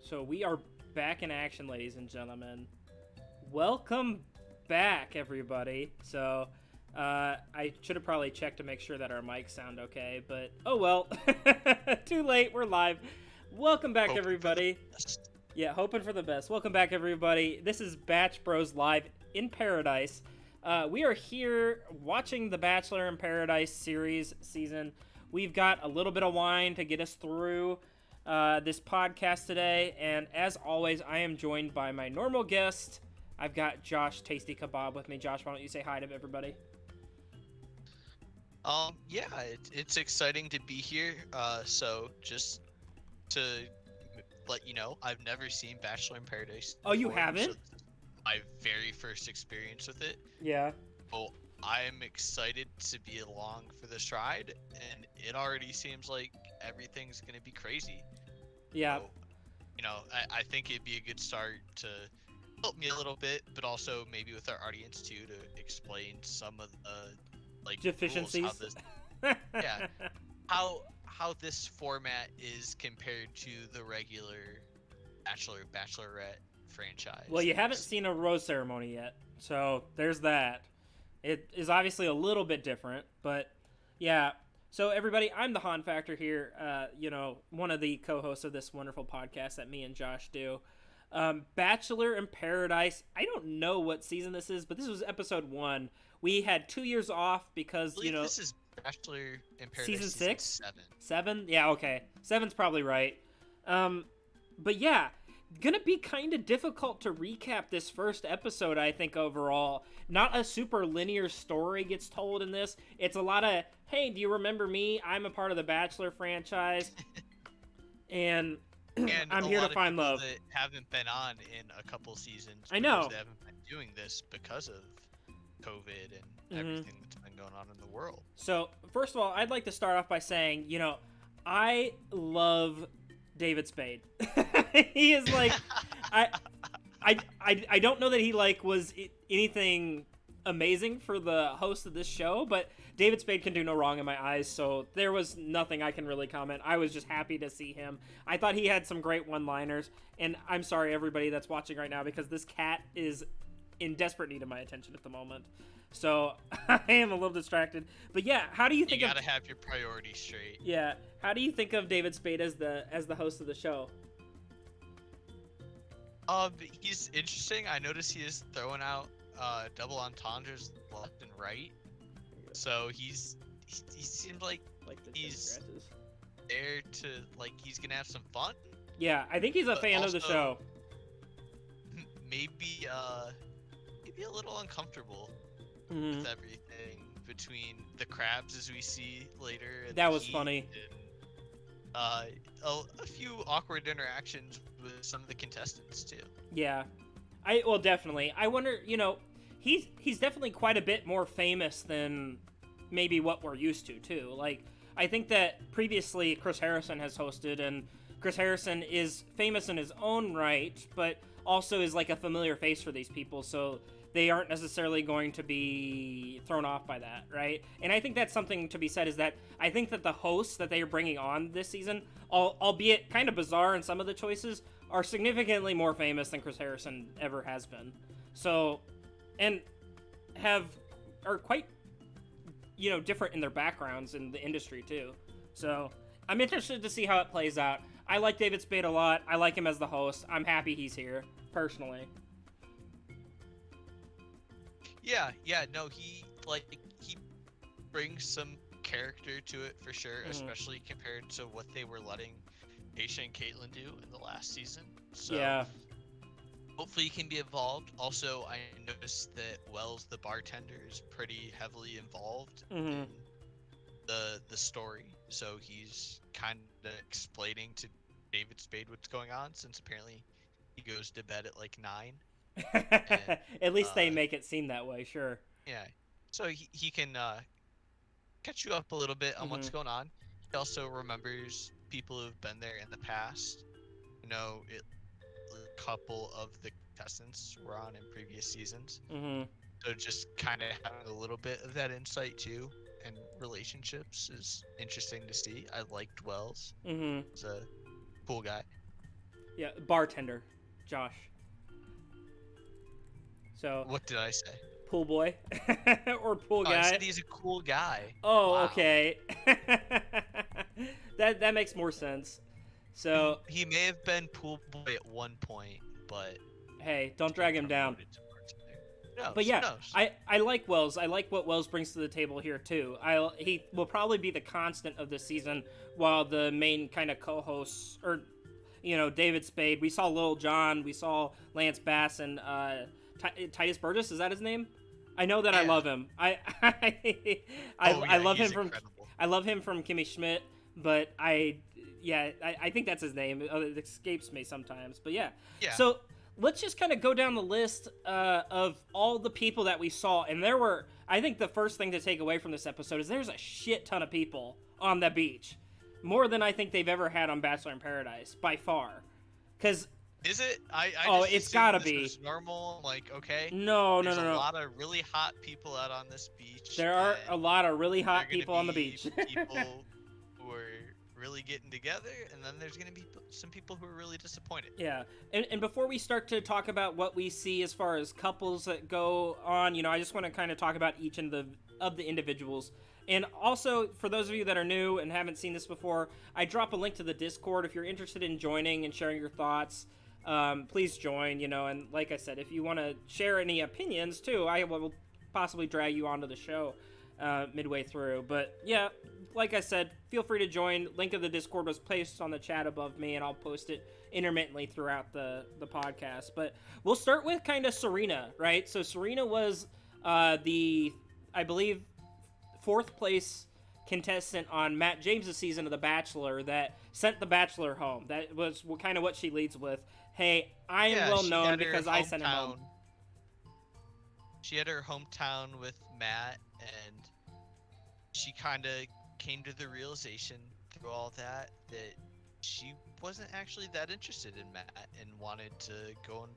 So we are back in action, ladies and gentlemen. Welcome back, everybody. So I should have probably checked to make sure that our mics sound okay, but oh well. Too late. We're live. Welcome back, Hoping everybody. Yeah, hoping for the best. Welcome back, everybody. This is Batch Bros Live in Paradise. We are here watching the Bachelor in Paradise season. We've got a little bit of wine to get us through this podcast today, and as always, I am joined by my normal guest. I've got Josh Tasty Kebab with me. Josh, why don't you say hi to everybody? Yeah, it's exciting to be here. So just to let you know, I've never seen Bachelor in Paradise. Oh, you before, haven't? So this is my very first experience with it. Yeah. Oh, I'm excited to be along for this ride, and it already seems like everything's gonna be crazy. Yeah. So, I think it'd be a good start to help me a little bit, but also maybe with our audience too, to explain some of the Deficiencies. rules, yeah, how this format is compared to the regular Bachelorette franchise. Well, you haven't seen a rose ceremony yet, so there's that. It is obviously a little bit different, but yeah. So everybody, I'm the Han Factor here. One of the co-hosts of this wonderful podcast that me and Josh do. Bachelor in Paradise. I don't know what season this is, but this was episode 1. We had 2 years off because this is Bachelor in Paradise season 6, 7. 7. Yeah, okay, 7's probably right. But yeah, gonna be kind of difficult to recap this first episode. I think overall, not a super linear story gets told in this. It's a lot of, hey, do you remember me? I'm a part of the Bachelor franchise, and I'm here to find love. That haven't been on in a couple seasons. I know they haven't been doing this because of COVID and everything that's been going on in the world. So first of all, I'd like to start off by saying, I love David Spade. He is like, I don't know that he was anything amazing for the host of this show, but David Spade can do no wrong in my eyes, so there was nothing I can really comment. I was just happy to see him. I thought he had some great one-liners, and I'm sorry everybody that's watching right now because this cat is in desperate need of my attention at the moment. So I am a little distracted. But yeah, how do you think you gotta have your priorities straight. Yeah. How do you think of David Spade as the host of the show? He's interesting. I noticed he is throwing out double entendres left and right. So he seems like he's there to he's gonna have some fun. Yeah, I think he's a fan of the show. Maybe a little uncomfortable with everything between the crabs as we see later. And that was funny. And, a few awkward interactions with some of the contestants too. Yeah, definitely. I wonder, he's definitely quite a bit more famous than maybe what we're used to too. I think that previously Chris Harrison has hosted, and Chris Harrison is famous in his own right, but also is a familiar face for these people, so they aren't necessarily going to be thrown off by that, right? And I think that's something to be said, is that I think that the hosts that they are bringing on this season, albeit kind of bizarre in some of the choices, are significantly more famous than Chris Harrison ever has been. So, and are quite, different in their backgrounds in the industry too. So I'm interested to see how it plays out. I like David Spade a lot. I like him as the host. I'm happy he's here, personally. Yeah, no, he brings some character to it for sure, especially compared to what they were letting Aisha and Caitlyn do in the last season. So yeah, hopefully he can be involved. Also, I noticed that Wells, the bartender, is pretty heavily involved in the story. So he's kind of explaining to David Spade what's going on, since apparently he goes to bed at 9. And, at least they make it seem that way, sure. Yeah, so he can catch you up a little bit on what's going on. He also remembers people who've been there in the past. A couple of the contestants were on in previous seasons. So just kind of having a little bit of that insight too, and relationships is interesting to see. I liked Wells. He's a cool guy. Yeah, bartender, Josh. So, What did I say? pool boy or pool Oh, I guy. said he's a cool guy. Oh, Wow. okay. That makes more sense. So, He may have been pool boy at one point, but hey, don't he's been drag him down. promoted to bartender. But Who yeah, knows? I like Wells. I like what Wells brings to the table here too. He will probably be the constant of the season, while the main kind of co-hosts or David Spade. We saw Lil Jon. We saw Lance Bass and Titus Burgess. Is that his name? I know that I Yeah. love him. Oh, yeah, I love he's him from incredible. I love him from Kimmy Schmidt, but I think that's his name. It escapes me sometimes. But yeah. Yeah. So let's just kind of go down the list of all the people that we saw, and there were. I think the first thing to take away from this episode is there's a shit ton of people on the beach, more than I think they've ever had on Bachelor in Paradise by far. Because Is it? I just it's assumed gotta this be. was normal. Like, okay. No. There's a lot of really hot people out on this beach. There are and a lot of really hot there are gonna people on the be beach. people who are really getting together, and then there's gonna be some people who are really disappointed. Yeah, and before we start to talk about what we see as far as couples that go on, I just want to kind of talk about each of the individuals. And also, for those of you that are new and haven't seen this before, I drop a link to the Discord. If you're interested in joining and sharing your thoughts, please join, and like I said, if you want to share any opinions too, I will possibly drag you onto the show midway through. But yeah, like I said, feel free to join. Link of the Discord was placed on the chat above me, and I'll post it intermittently throughout the podcast. But we'll start with kind of Serena, right? So Serena was I believe, 4th place contestant on Matt James' season of The Bachelor that sent The Bachelor home. That was kind of what she leads with. Hey, I am well known because I sent him home. She had her hometown with Matt, and she kind of came to the realization through all that she wasn't actually that interested in Matt and wanted to go and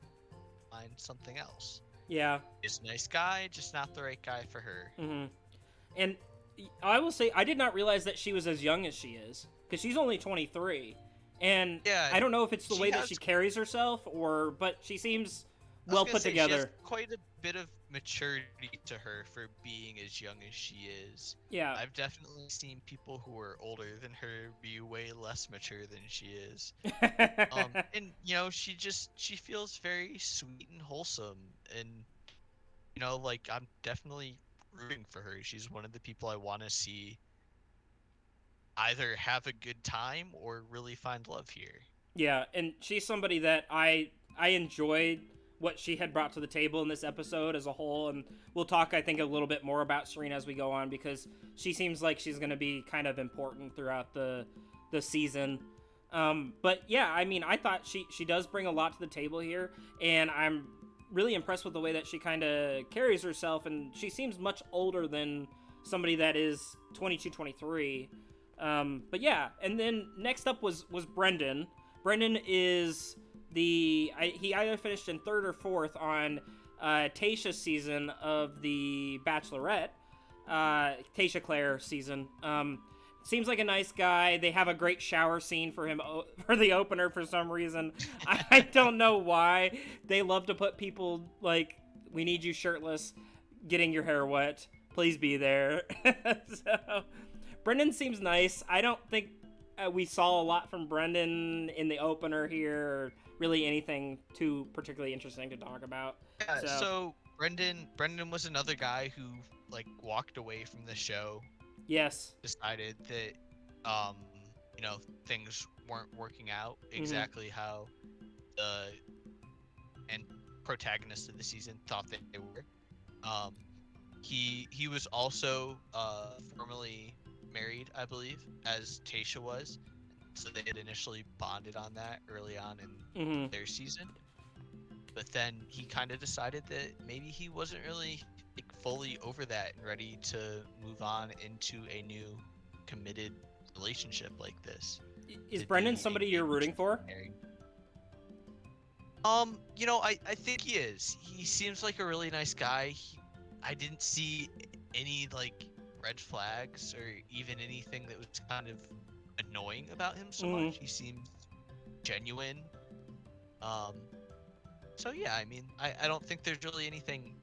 find something else. Yeah. He's a nice guy, just not the right guy for her. Mm-hmm. And I will say, I did not realize that she was as young as she is, because she's only 23. And yeah, I don't know if it's the way that she carries herself, but she seems well put together. She has quite a bit of maturity to her for being as young as she is. Yeah. I've definitely seen people who are older than her be way less mature than she is. And she feels very sweet and wholesome, and I'm definitely rooting for her. She's one of the people I want to see either have a good time or really find love here. Yeah, and she's somebody that I enjoyed what she had brought to the table in this episode as a whole, and we'll talk, I think, a little bit more about Serena as we go on, because she seems like she's going to be kind of important throughout the season. But yeah, I mean, I thought she does bring a lot to the table here, and I'm really impressed with the way that she kind of carries herself, and she seems much older than somebody that is 22, 23. But yeah, and then next up was Brendan. Brendan is he either finished in 3rd or 4th on Tayshia's season of The Bachelorette, Tayshia Clare season. Seems like a nice guy. They have a great shower scene for him for the opener for some reason. I don't know why. They love to put people like, we need you shirtless, getting your hair wet. Please be there. So, Brendan seems nice. I don't think we saw a lot from Brendan in the opener here, or really anything too particularly interesting to talk about. Yeah, so Brendan was another guy who walked away from the show. Yes. Decided that things weren't working out exactly how the protagonist of the season thought that they were. He was also formerly married, I believe, as Tayshia was. So they had initially bonded on that early on in their season. But then he kind of decided that maybe he wasn't really fully over that and ready to move on into a new committed relationship like this. Is Brendan somebody you're rooting for? I think he is. He seems like a really nice guy. I didn't see any red flags or even anything that was kind of annoying about him so much. He seemed genuine Um, so yeah, I mean, I don't think there's really anything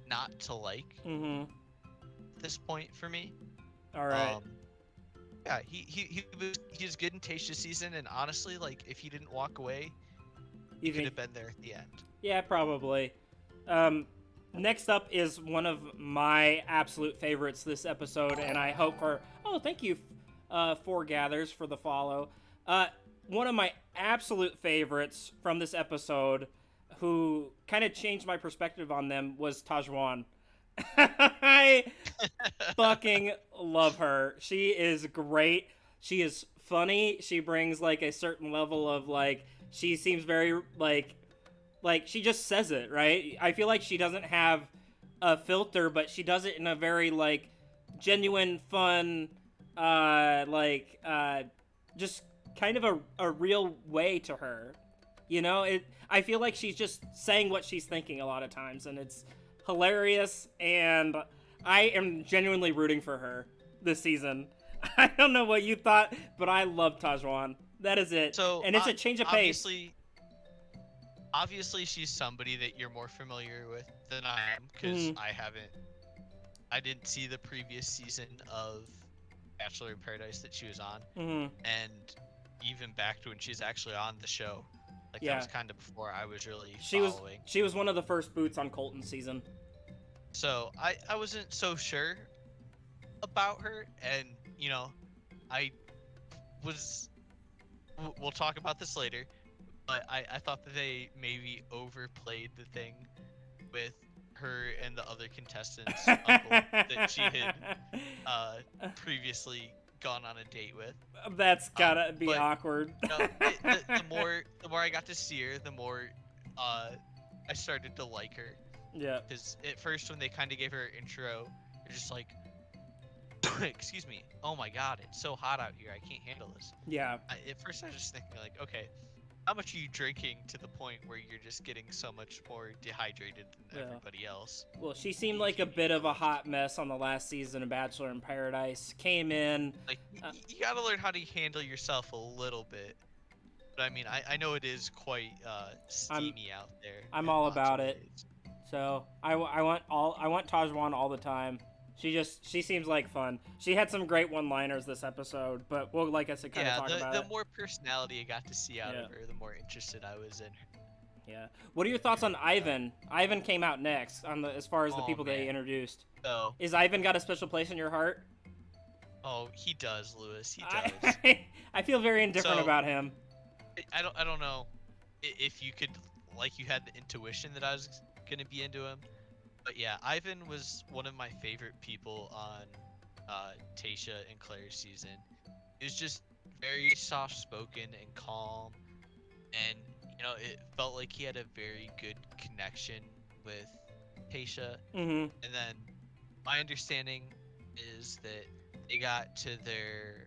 not to like Mm-hmm. at this point for me. All right. Um, yeah, he was good in Tasha's season, and honestly, like if he didn't walk away, he You could think? have been there at the end. Yeah, probably. Um, next up is one of my absolute favorites this episode, and I hope for. Oh, thank you, Four Gathers, for the follow. One of my absolute favorites from this episode, who kind of changed my perspective on them, was Tajwan. I fucking love her. She is great. She is funny. She brings like a certain level of like. She seems very like she just says it, right? I feel like she doesn't have a filter, but she does it in a very like genuine, fun, just kind of a real way to her. You know, it. I feel like she's just saying what she's thinking a lot of times, and it's hilarious. And I am genuinely rooting for her this season. I don't know what you thought, but I love Tajwan. That is it, So and it's a change of pace. Obviously, she's somebody that you're more familiar with than I am because Mhm. I didn't see the previous season of Bachelor in Paradise that she was on, Mhm. and even back to when she's actually on the show, like that Yeah. was kind of before I was really She was following. she was one of the first boots on Colton's season. So I wasn't so sure about her, and you know, I was. We'll talk about this later, but I thought that they maybe overplayed the thing with her and the other contestants' uncle that she had previously gone on a date with. That's gotta be But awkward. no, the more I got to see her, the more I started to like her. Yeah. Because at first, when they kind of gave her an intro, they're just like, excuse me, oh my god, it's so hot out here, I can't handle this. Yeah. At first, I was just thinking like, okay, how much are you drinking to the point where you're just getting so much more dehydrated than Yeah. everybody else? Well, she seemed like a bit of a hot mess on the last season of Bachelor in Paradise. Came in. Like, you gotta learn how to handle yourself a little bit. But I mean, I know it is quite steamy out there. I'm in all lots about of it. ways. So I want Tajwan all the time. She seems like fun. She had some great one-liners this episode, but we'll like I said kind of Yeah, talk about the it. more personality I got to see out Yeah. of her, the more interested I was in her. Yeah. What are your thoughts on Ivan? Ivan came out next on the as far as the Oh, people they man. introduced. So, Is Ivan got a special place in your heart? oh, he does, Lewis. He does. I feel very indifferent So- about him. I don't know if you could, like, you had the intuition that I was gonna be into him, but yeah, Ivan was one of my favorite people on Tasha and Claire's season. He was just very soft-spoken and calm, and you know, it felt like he had a very good connection with Tasha. Mm-hmm. And then my understanding is that they got to their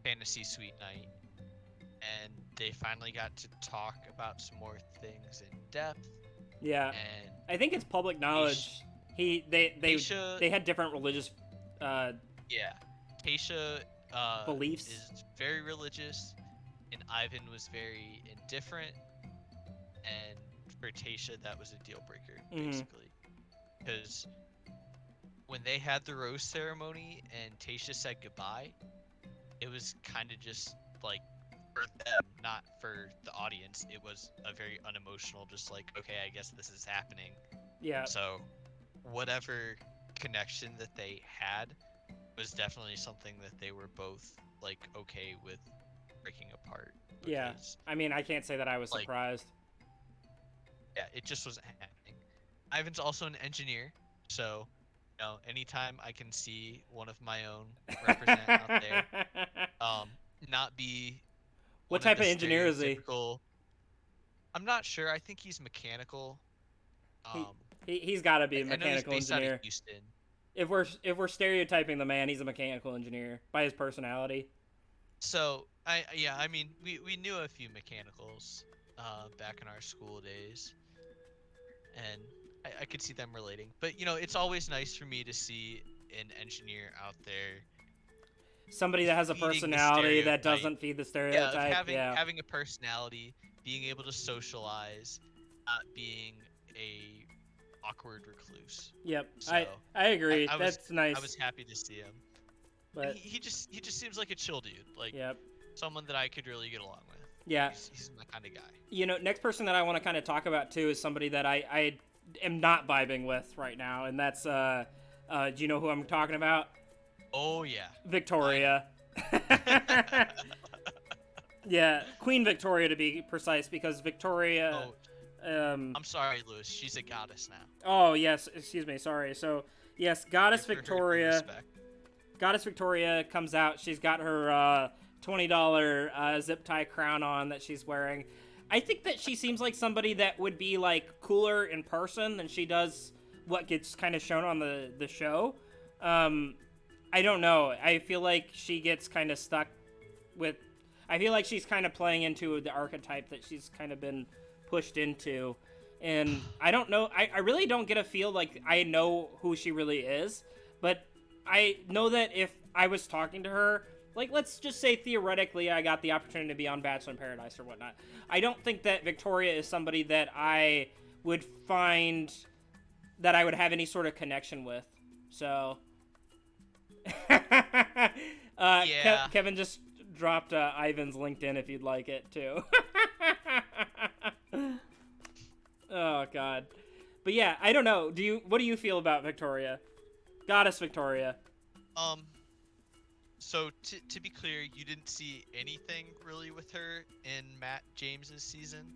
fantasy suite night, and they finally got to talk about some more things in depth. Yeah. And I think it's public knowledge. Tasha, They had different religious yeah, Tasha beliefs. is very religious, and Ivan was very indifferent. And for Tasha, that was a deal breaker, Mhm. basically, because when they had the rose ceremony and Tasha said goodbye, it was kind of just like for them, not for the audience. It was a very unemotional, just like, okay, I guess this is happening. Yeah. So, whatever connection that they had was definitely something that they were both like okay with breaking apart. Yeah. because, I mean, I can't say that I was like- surprised. Yeah, it just wasn't happening. Ivan's also an engineer, so you know, anytime I can see one of my own represent out there, not be What one type of the engineer is he? stereotypical- I'm not sure. I think he's mechanical. He's got to be a I know he's mechanical based out engineer. of Houston. If we're stereotyping the man, he's a mechanical engineer by his personality. So I mean we knew a few mechanicals back in our school days, and I could see them relating. But you know, it's always nice for me to see an engineer out there somebody that has a feeding the personality that stereotype. doesn't feed the Yeah, like stereotype. having a personality, being able to socialize, not being a awkward recluse. Yep. So I agree. I was That's nice. I was happy to see him. And But he just seems like a chill dude, like yep. someone that I could really get along with. Yeah. He's my kind of guy. You know, next person that I want to kind of talk about too is somebody that I am not vibing with right now, and that's do you know who I'm talking about? Oh yeah. Victoria. Yeah, Queen Victoria to be precise, because Victoria. I'm sorry, Lewis. She's a goddess now. Oh yes, excuse me. Sorry. So yes, Goddess Give her Victoria. respect. Goddess Victoria comes out. She's got her $20 zip tie crown on that she's wearing. I think that she seems like somebody that would be like cooler in person than she does what gets kind of shown on the show. I don't know. I feel like she gets kind of stuck with. I feel like she's kind of playing into the archetype that she's kind of been pushed into, and I don't know. I really don't get a feel like I know who she really is, but I know that if I was talking to her, like, let's just say theoretically I got the opportunity to be on Bachelor in Paradise or whatnot, I don't think that Victoria is somebody that I would find that I would have any sort of connection with. So Yeah. Kevin just dropped Ivan's LinkedIn if you'd like it too. Oh god. But yeah, I don't know. What do you feel about Victoria? Goddess Victoria. So to be clear, you didn't see anything really with her in Matt James's season?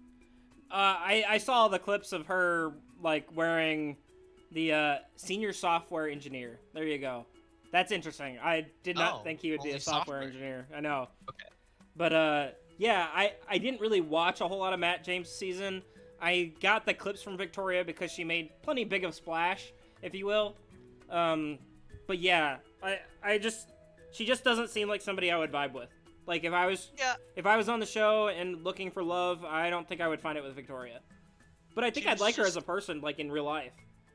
I saw the clips of her like wearing the senior software engineer. There you go. That's interesting. I did not think he would be a software engineer. I know. Okay. But yeah, I didn't really watch a whole lot of Matt James' season. I got the clips from Victoria because she made plenty big of splash, if you will. But yeah, she just doesn't seem like somebody I would vibe with. Like if I was on the show and looking for love, I don't think I would find it with Victoria. But I think I'd like her as a person, like in real life.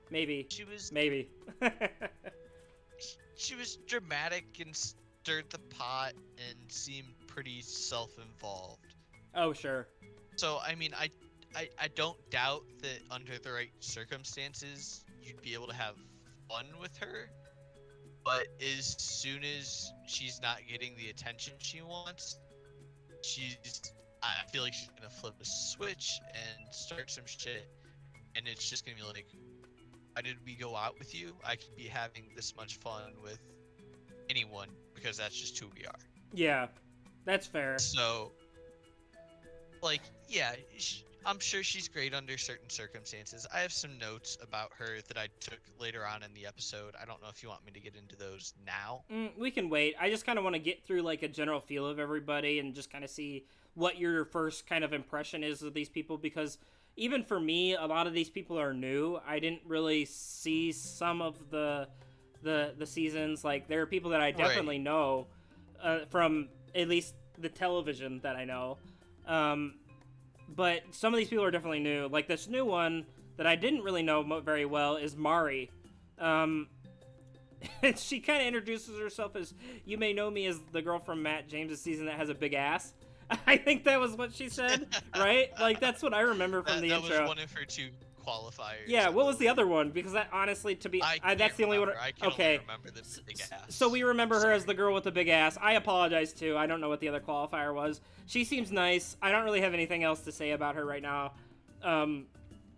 Maybe. Maybe. She was dramatic and stirred the pot and seemed pretty self-involved. Oh, sure. So, I mean, I don't doubt that under the right circumstances, you'd be able to have fun with her. But as soon as she's not getting the attention she wants, I feel like she's gonna flip a switch and start some shit. And it's just gonna be like, why did we go out with you? I could be having this much fun with anyone because that's just who we are. Yeah, that's fair. So, like, yeah, I'm sure she's great under certain circumstances. I have some notes about her that I took later on in the episode. I don't know if you want me to get into those now. We can wait. I just kind of want to get through like a general feel of everybody and just kind of see what your first kind of impression is of these people, because even for me, a lot of these people are new. I didn't really see some of the seasons. Like, there are people that I definitely know from at least the television that I know. But some of these people are definitely new. Like, this new one that I didn't really know very well is Mari. She kind of introduces herself as, you may know me as the girl from Matt James' season that has a big ass. I think that was what she said, right? Like, that's what I remember from the intro. That was one of her two qualifiers. Yeah, what was the other one? Because that, honestly, that's the only one. I can only remember the big ass. So we remember her as the girl with the big ass. I apologize, too. I don't know what the other qualifier was. She seems nice. I don't really have anything else to say about her right now.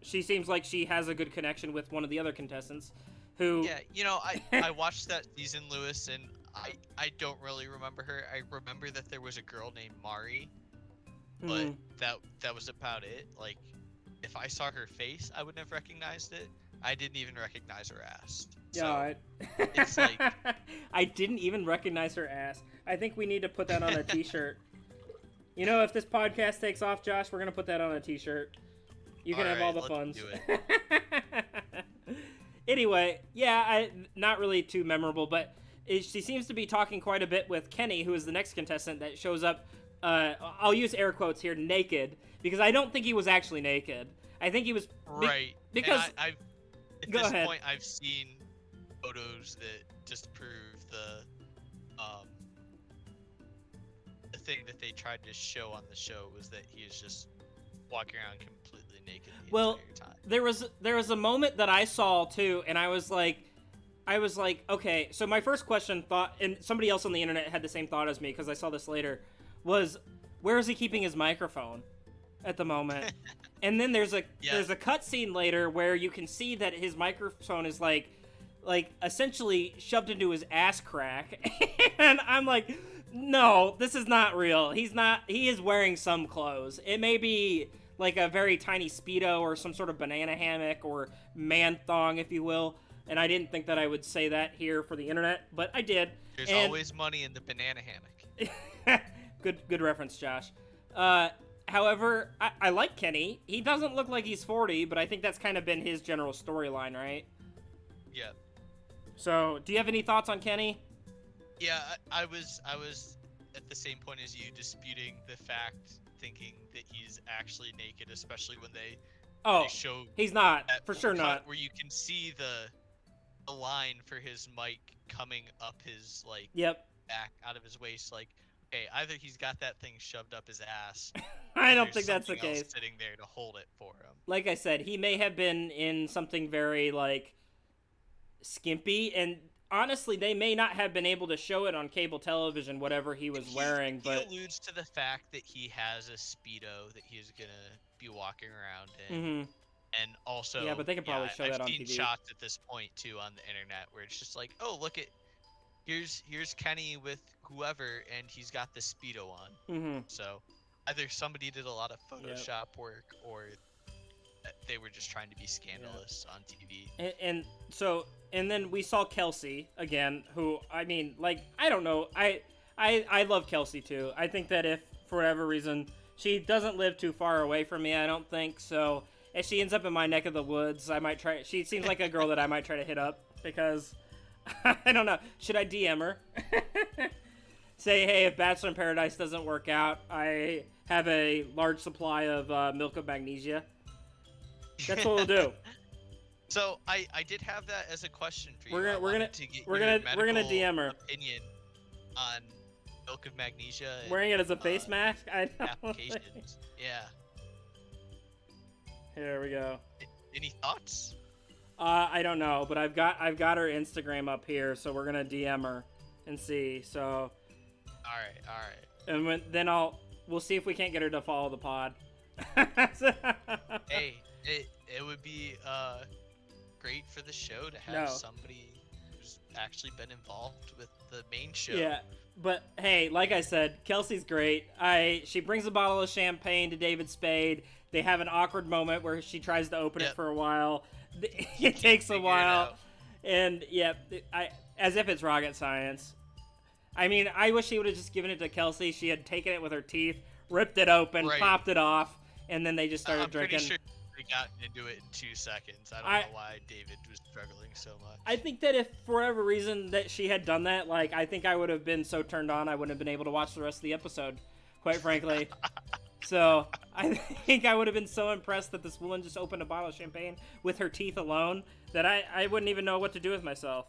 She seems like she has a good connection with one of the other contestants. Who... Yeah, you know, I watched that season, Lewis, and I don't really remember her. I remember that there was a girl named Mari, but that was about it. Like, if I saw her face, I wouldn't have recognized it. I didn't even recognize her ass. Yeah, so it's like I didn't even recognize her ass. I think we need to put that on a t-shirt. You know, if this podcast takes off, Josh, we're gonna put that on a t-shirt. You can have all the funds. Do it. Anyway, yeah, not really too memorable, but she seems to be talking quite a bit with Kenny, who is the next contestant that shows up. I'll use air quotes here, naked, because I don't think he was actually naked. I think he was right. Because at this point, I've seen photos that just prove the thing that they tried to show on the show was that he is just walking around completely naked the Well, entire time. there was a moment that I saw too, and I was like, okay. So my first question thought, and somebody else on the internet had the same thought as me because I saw this later, was where is he keeping his microphone at the moment? And then there's a cutscene later where you can see that his microphone is like essentially shoved into his ass crack, and I'm like, no, this is not real. He is wearing some clothes. It may be like a very tiny Speedo or some sort of banana hammock or man thong, if you will. And I didn't think that I would say that here for the internet, but I did. There's always money in the banana hammock. Good reference, Josh. However, I like Kenny. He doesn't look like he's 40, but I think that's kind of been his general storyline, right? Yeah. So, do you have any thoughts on Kenny? Yeah, I was at the same point as you, disputing the fact, thinking that he's actually naked, especially when they show he's not, for sure not. Where you can see the line for his mic coming up his back out of his waist. Like, okay, either he's got that thing shoved up his ass. I don't think that's the case. Sitting there to hold it for him. Like I said, he may have been in something very skimpy, and honestly, they may not have been able to show it on cable television, whatever he was wearing. But he alludes to the fact that he has a Speedo that he's gonna be walking around in. Mm-hmm. And also, yeah, but they can probably show that on TV. I've seen shots at this point too on the internet where it's just like, oh, look at, here's Kenny with whoever, and he's got the Speedo on. Mm-hmm. So either somebody did a lot of Photoshop work, or they were just trying to be scandalous on TV. And then we saw Kelsey again, who, I mean, I don't know, I love Kelsey too. I think that if for whatever reason she doesn't live too far away from me, I don't think so. If she ends up in my neck of the woods, I might try. She seems like a girl that I might try to hit up because I don't know. Should I DM her? Say, hey, if Bachelor in Paradise doesn't work out, I have a large supply of milk of magnesia. That's what we'll do. So I did have that as a question for you. We're gonna DM her. Opinion on milk of magnesia. Wearing it as a face mask. I know. Applications. Yeah. Here we go. Any thoughts? I don't know, but I've got her Instagram up here, so we're gonna DM her and see. So. All right. And we'll see if we can't get her to follow the pod. Hey, it would be great for the show to have somebody who's actually been involved with the main show. Yeah, but hey, like I said, Kelsey's great. She brings a bottle of champagne to David Spade. They have an awkward moment where she tries to open it for a while. It takes a while, and as if it's rocket science. I mean, I wish she would have just given it to Kelsey. She had taken it with her teeth, ripped it open, popped it off, and then they just started drinking. I'm pretty sure we got into it in 2 seconds. I don't know why David was struggling so much. I think that if for whatever reason that she had done that, I think I would have been so turned on I wouldn't have been able to watch the rest of the episode, quite frankly. So I think I would have been so impressed that this woman just opened a bottle of champagne with her teeth alone that I wouldn't even know what to do with myself.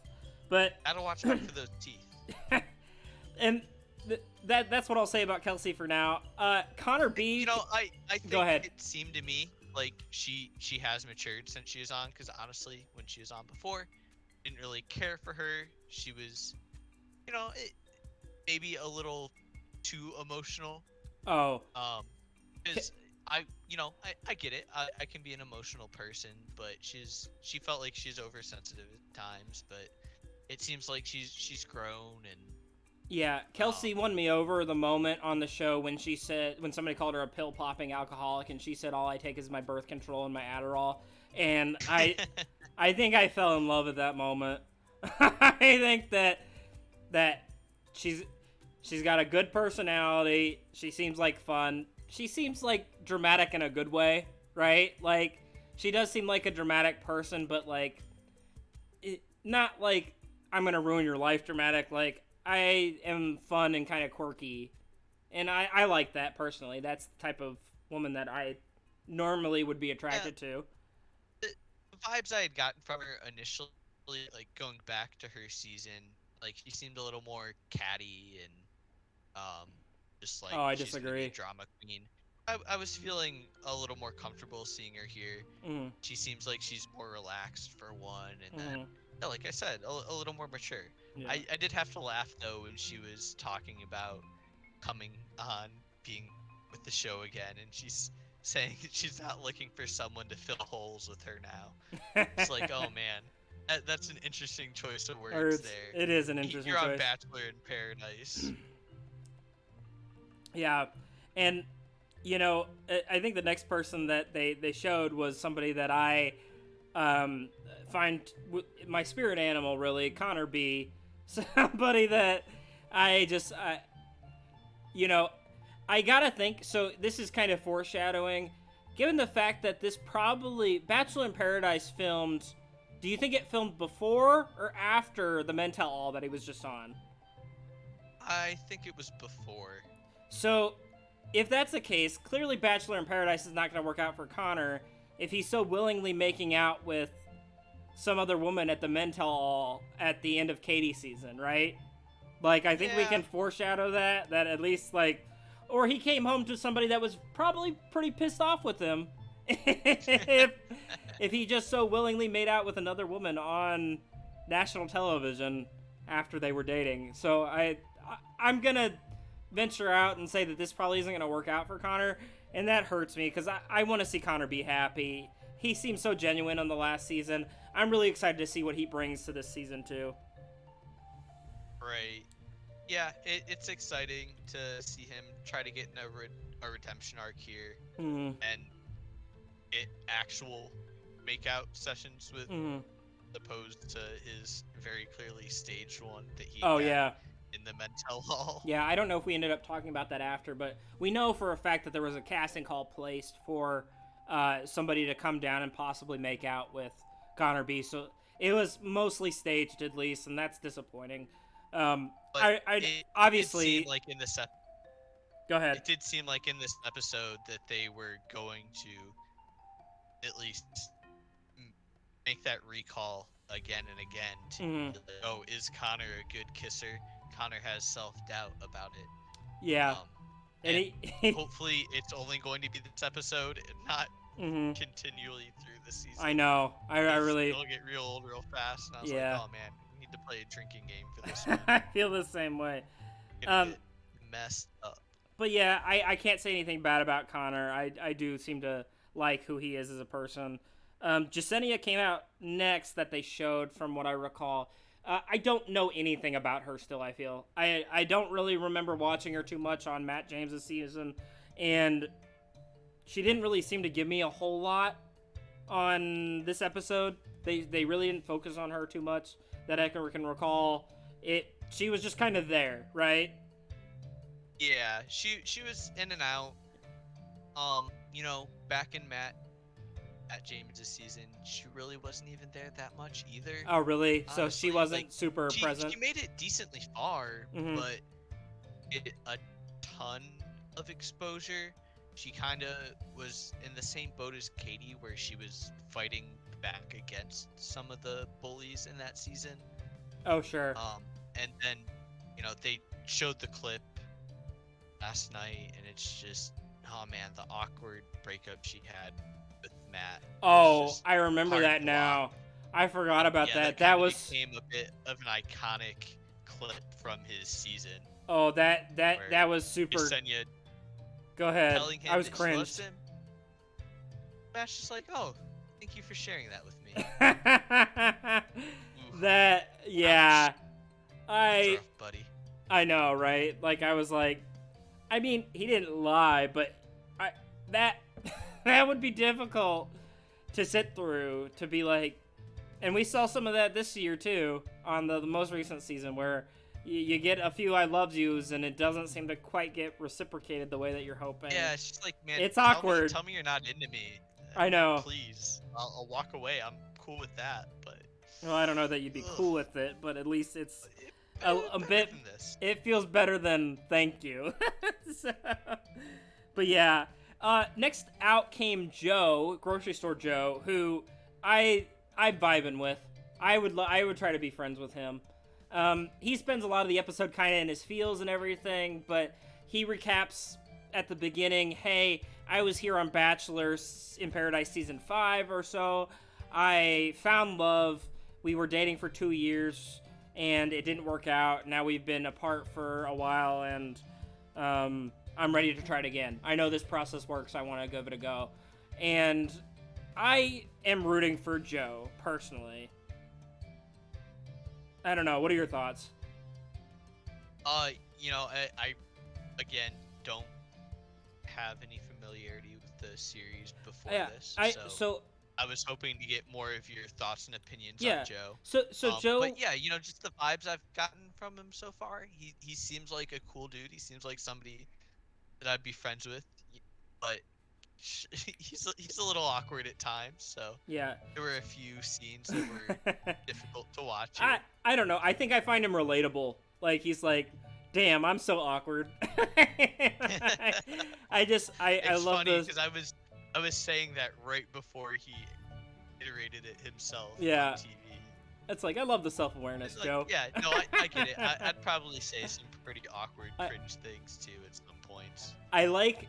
But I don't watch out for those teeth. And that's what I'll say about Kelsey for now. Connor B. You know, I think go ahead. It seemed to me like she has matured since she was on, because honestly, when she was on before, didn't really care for her. She was, maybe a little too emotional. Oh. Because I get it. I can be an emotional person, but she felt like she's oversensitive at times. But it seems like she's grown and. Yeah, Kelsey won me over the moment on the show when somebody called her a pill-popping alcoholic, and she said, all I take is my birth control and my Adderall. And I think I fell in love at that moment. I think that she's got a good personality. She seems like fun. She seems like dramatic in a good way, right? Like, she does seem like a dramatic person, but not like I'm gonna ruin your life dramatic. Like, I am fun and kind of quirky, and I like that personally. That's the type of woman that I normally would be attracted to. The vibes I had gotten from her initially, going back to her season, she seemed a little more catty and just like Oh, I she's gonna be a disagree. drama queen. I was feeling a little more comfortable seeing her here. Mm, She seems like she's more relaxed for one, and then, mm, yeah, like I said, a little more mature. yeah. I did have to laugh though when she was talking about coming on, being with the show again, and she's saying she's not looking for someone to fill holes with her now. It's like, oh man, that's an interesting choice of Or words there. it is an interesting You're on choice. Bachelor in Paradise. Yeah, and I think the next person that they showed was somebody that I um, find my spirit animal, really, Connor B. Somebody that I just you know I gotta think. So this is kind of foreshadowing, given the fact that this probably Bachelor in Paradise filmed. Do you think it filmed before or after the Men Tell All that he was just on? I think it was before. So, if that's the case, clearly Bachelor in Paradise is not going to work out for Connor if he's so willingly making out with some other woman at the Men Tell All at the end of Katie's season, right? Like, I think we Yeah. can foreshadow that at least, like, or he came home to somebody that was probably pretty pissed off with him if he just so willingly made out with another woman on national television after they were dating. So I'm gonna venture out and say that this probably isn't gonna work out for Connor, and that hurts me because I want to see Connor be happy. He seemed so genuine on the last season. I'm really excited to see what he brings to this season too. Right. Yeah, it's exciting to see him try to get in a redemption arc here Mm, and get actual makeout sessions with, opposed to his very clearly staged one that he oh had yeah. in the Mentel Hall. Yeah, I don't know if we ended up talking about that after, but we know for a fact that there was a casting call placed for somebody to come down and possibly make out with Connor B. So it was mostly staged, at least, and that's disappointing. But I it obviously did seem like in this go ahead. it did seem like in this episode that they were going to at least make that recall again and again to Mm, be like, oh, is Connor a good kisser? Connor has self-doubt about it. yeah, Um, and and he hopefully it's only going to be this episode and not mm-hmm. continually through the season. I know. I really It'll get real old real fast, and I was yeah. like, oh man, we need to play a drinking game for this one. I feel the same way. Gonna get messed up. But yeah, I can't say anything bad about Connor. I do seem to like who he is as a person. Jasenia came out next that they showed, from what I recall. I don't know anything about her still, I feel. I don't really remember watching her too much on Matt James's season, and she didn't really seem to give me a whole lot on this episode. They really didn't focus on her too much that I can recall. She was just kind of there, right? Yeah, she was in and out. Back in Matt James' season, she really wasn't even there that much either. Oh, really? Honestly, So she wasn't like, super present? She made it decently far, Mhm. but a ton of exposure. She kind of was in the same boat as Katie, where she was fighting back against some of the bullies in that season. Oh, sure. And then, they showed the clip last night, and it's just, oh man, the awkward breakup she had with Matt. Oh, I remember hard that to now. watch. I forgot about Yeah, that. that That was became a bit of an iconic clip from his season. oh that where was super. Yesenia Go ahead. telling him I was that she loves cringed. him. Matt's just like, oh, thank you for sharing that with me. Oof. That yeah, That's rough, buddy. I know, right? Like I was like, I mean, he didn't lie, but that that would be difficult to sit through, to be like, and we saw some of that this year too on the most recent season, where you get a few I love yous and it doesn't seem to quite get reciprocated the way that you're hoping. Yeah, it's just like, man, It's tell me- awkward. Tell me you're not into me. I know. Please, I'll walk away. I'm cool with that, but Well, I don't know that you'd be Ugh. cool with it, but at least it's better a bit. than this. It feels better than thank you. So, but yeah, next out came Joe, grocery store Joe, who I'm vibing with. I would try to be friends with him. He spends a lot of the episode kind of in his feels and everything, but he recaps at the beginning, hey, I was here on Bachelor in Paradise season 5 or so. I found love. We were dating for 2 years, and it didn't work out. Now we've been apart for a while, and I'm ready to try it again. I know this process works. I want to give it a go. And I am rooting for Joe, personally. I don't know. What are your thoughts? I again don't have any familiarity with the series before this, so I was hoping to get more of your thoughts and opinions on Joe. So Joe, but yeah, just the vibes I've gotten from him so far. He seems like a cool dude. He seems like somebody that I'd be friends with, but he's a little awkward at times. So yeah, there were a few scenes that were difficult to watch. I don't know. I think I find him relatable. Like, he's like, damn, I'm so awkward. I love funny those. because I was saying that right before he iterated it himself on TV. It's like, I love the self-awareness, Joe. Yeah, no, I get it. I'd probably say some pretty awkward, cringe things too at some points. I like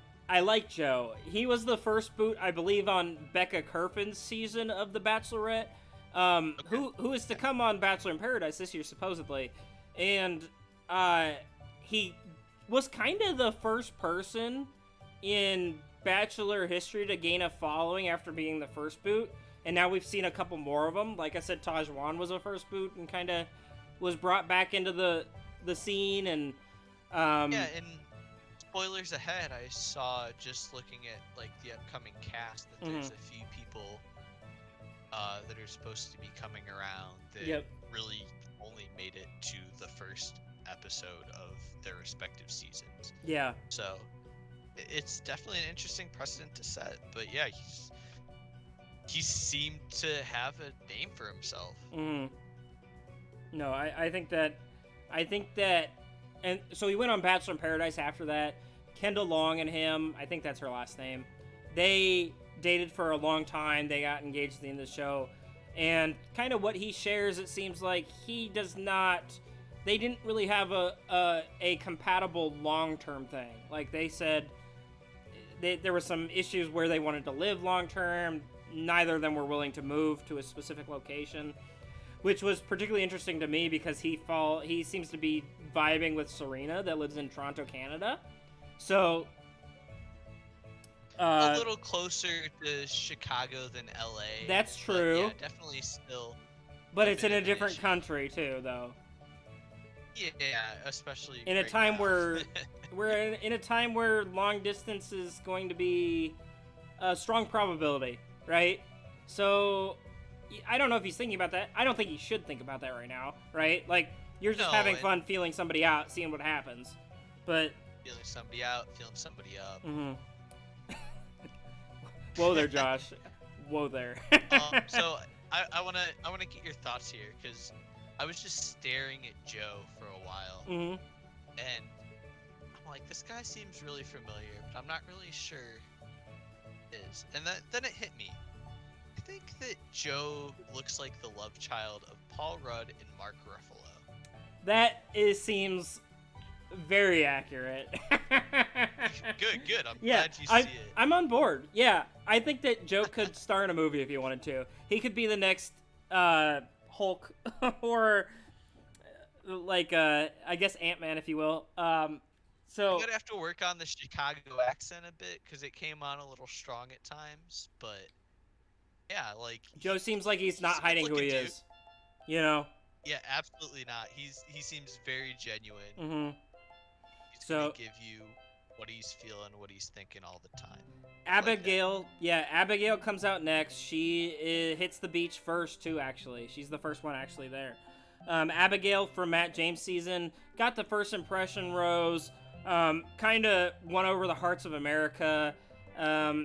Joe. He was the first boot, I believe, on Becca Kerfin's season of The Bachelorette, who is to come on Bachelor in Paradise this year, supposedly. And he was kind of the first person in Bachelor history to gain a following after being the first boot. And now we've seen a couple more of them. Like I said, Tajwan was a first boot and kind of was brought back into the scene. And yeah, and spoilers ahead, I saw just looking at like the upcoming cast that there's a few people that are supposed to be coming around that really only made it to the first episode of their respective seasons. Yeah. So it's definitely an interesting precedent to set. But yeah, he seemed to have a name for himself. No, I think that, and so he went on Bachelor in Paradise after that. Kendall Long and him, I think that's her last name, they dated for a long time. They got engaged at the end of the show. And kind of what he shares, it seems like they didn't really have a compatible long-term thing. Like they said, there were some issues where they wanted to live long-term. Neither of them were willing to move to a specific location, which was particularly interesting to me because he seems to be vibing with Serena that lives in Toronto, Canada. So a little closer to Chicago than LA. That's true. Yeah, definitely still. But it's in a different country too, though. Yeah, especially in a time where we're in a time where long distance is going to be a strong probability, right? So I don't know if he's thinking about that. I don't think he should think about that right now, right? Like, you're just having fun feeling somebody out, seeing what happens. But feeling somebody out, feeling somebody up. Whoa there, Josh. Whoa there. So I wanna get your thoughts here because I was just staring at Joe for a while, and I'm like, this guy seems really familiar, but I'm not really sure it is. And then it hit me. I think that Joe looks like the love child of Paul Rudd and Mark Ruffalo. That seems very accurate. Good. I'm glad you see it. I'm on board. Yeah, I think that Joe could star in a movie if he wanted to. He could be the next Hulk or like I guess Ant-Man, if you will. So I'm gonna have to work on the Chicago accent a bit because it came on a little strong at times. But yeah, like Joe seems like he's not hiding who he is. You know? Yeah, absolutely not. He seems very genuine. He's So gonna give you what he's feeling, what he's thinking all the time. Abigail, Abigail comes out next. She hits the beach first too. Actually, she's the first one actually there. Abigail from Matt James' season got the first impression rose. Kind of won over the hearts of America.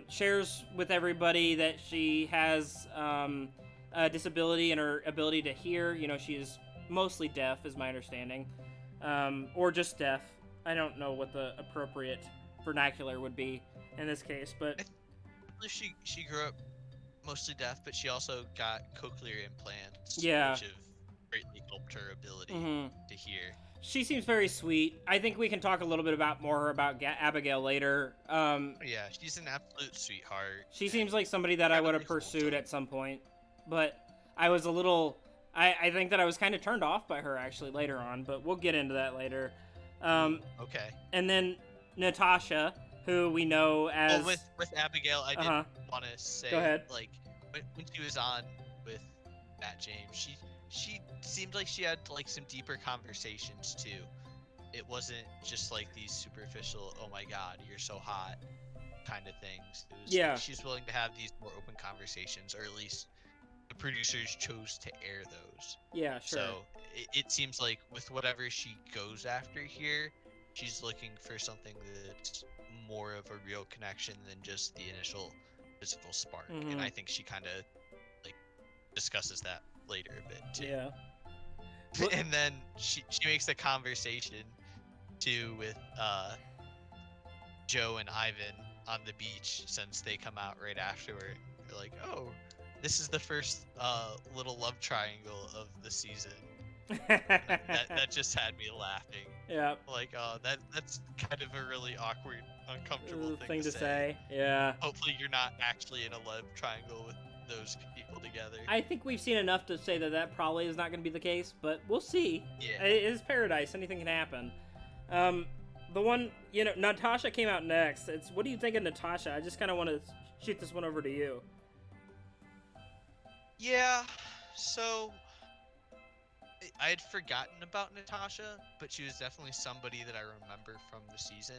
Shares with everybody that she has a disability and her ability to hear. You know, she is mostly deaf, is my understanding, or just deaf. I don't know what the appropriate vernacular would be in this case, but she grew up mostly deaf, but she also got cochlear implants, yeah, which have greatly helped her ability to hear. She seems very sweet. I think we can talk a little bit more about Abigail later. Yeah, she's an absolute sweetheart. She seems like somebody that I would have Incredibly pursued wholesome. at some point, but I was a little. I think that I was kind of turned off by her actually later on, but we'll get into that later. Okay. And then Natasha, who we know as. Well, with Abigail, I did want to say, Go ahead. like, when she was on with Matt James, she seemed like she had like some deeper conversations too. It wasn't just like these superficial, oh my god, you're so hot kind of things. It was like she's willing to have these more open conversations, or at least the producers chose to air those. Yeah, sure. So it seems like with whatever she goes after here, she's looking for something that's more of a real connection than just the initial physical spark. Mm-hmm. And I think she kind of like discusses that later a bit too. Yeah. And then she makes a conversation too with Joe and Ivan on the beach, since they come out right afterward. They're like, oh, this is the first little love triangle of the season. that just had me laughing. Yeah. Like, oh, that's kind of a really awkward, uncomfortable thing to say. Yeah. Hopefully you're not actually in a love triangle with those people together. I think we've seen enough to say that probably is not going to be the case, but we'll see. Yeah. It is paradise. Anything can happen. The one, Natasha came out next. What do you think of Natasha? I just kind of want to shoot this one over to you. Yeah, so I had forgotten about Natasha, but she was definitely somebody that I remember from the season.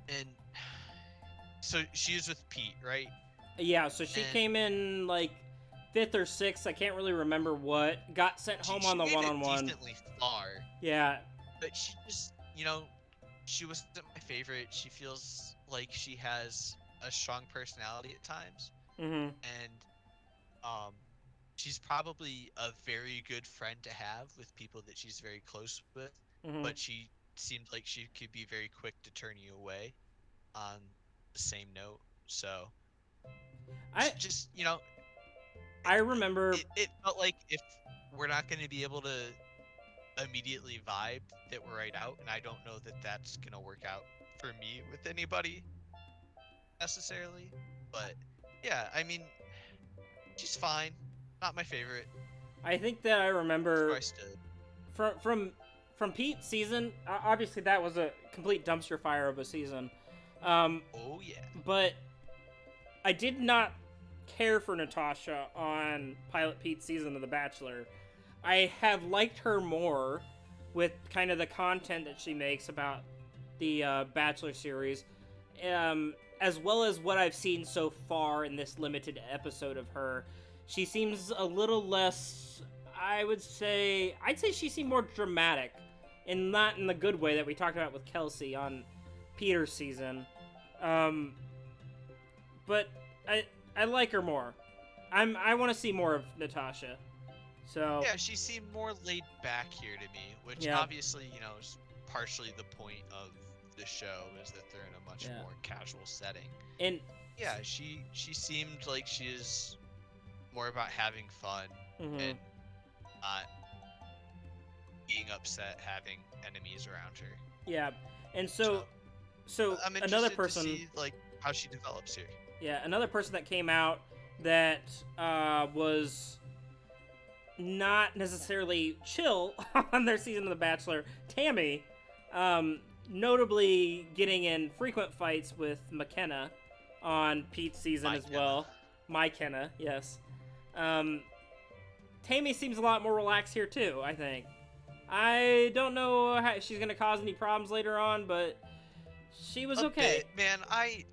And so she was with Pete, right? Yeah, so she came in like 5th or 6th. I can't really remember what. Got sent home on the one-on-one. Decently far. Yeah. But she just, she wasn't my favorite. She feels like she has a strong personality at times. Mm-hmm. And she's probably a very good friend to have with people that she's very close with. Mm-hmm. But she seemed like she could be very quick to turn you away on the same note. So I remember it felt like if we're not going to be able to immediately vibe, that we're right out, and I don't know that that's going to work out for me with anybody necessarily. But yeah, I mean, she's fine. Not my favorite. I think that I remember from from Pete's season. Obviously, that was a complete dumpster fire of a season. Oh yeah. But I did not care for Natasha on Pilot Pete's season of The Bachelor. I have liked her more with kind of the content that she makes about the Bachelor series, as well as what I've seen so far in this limited episode of her. She seems a little less, I'd say she seemed more dramatic, and not in the good way that we talked about with Kelsey on Peter's season. But I like her more. I want to see more of Natasha. So yeah, she seemed more laid back here to me, which obviously, is partially the point of the show, is that they're in a much more casual setting. And yeah, she seemed like she is more about having fun and not being upset having enemies around her. Yeah, and so I'm another interested person to see like how she develops here. Yeah, another person that came out that was not necessarily chill on their season of The Bachelor, Tammy, notably getting in frequent fights with McKenna on Pete's season as well. McKenna, yes. Tammy seems a lot more relaxed here too, I think. I don't know how she's gonna cause any problems later on, but she was okay. Man, I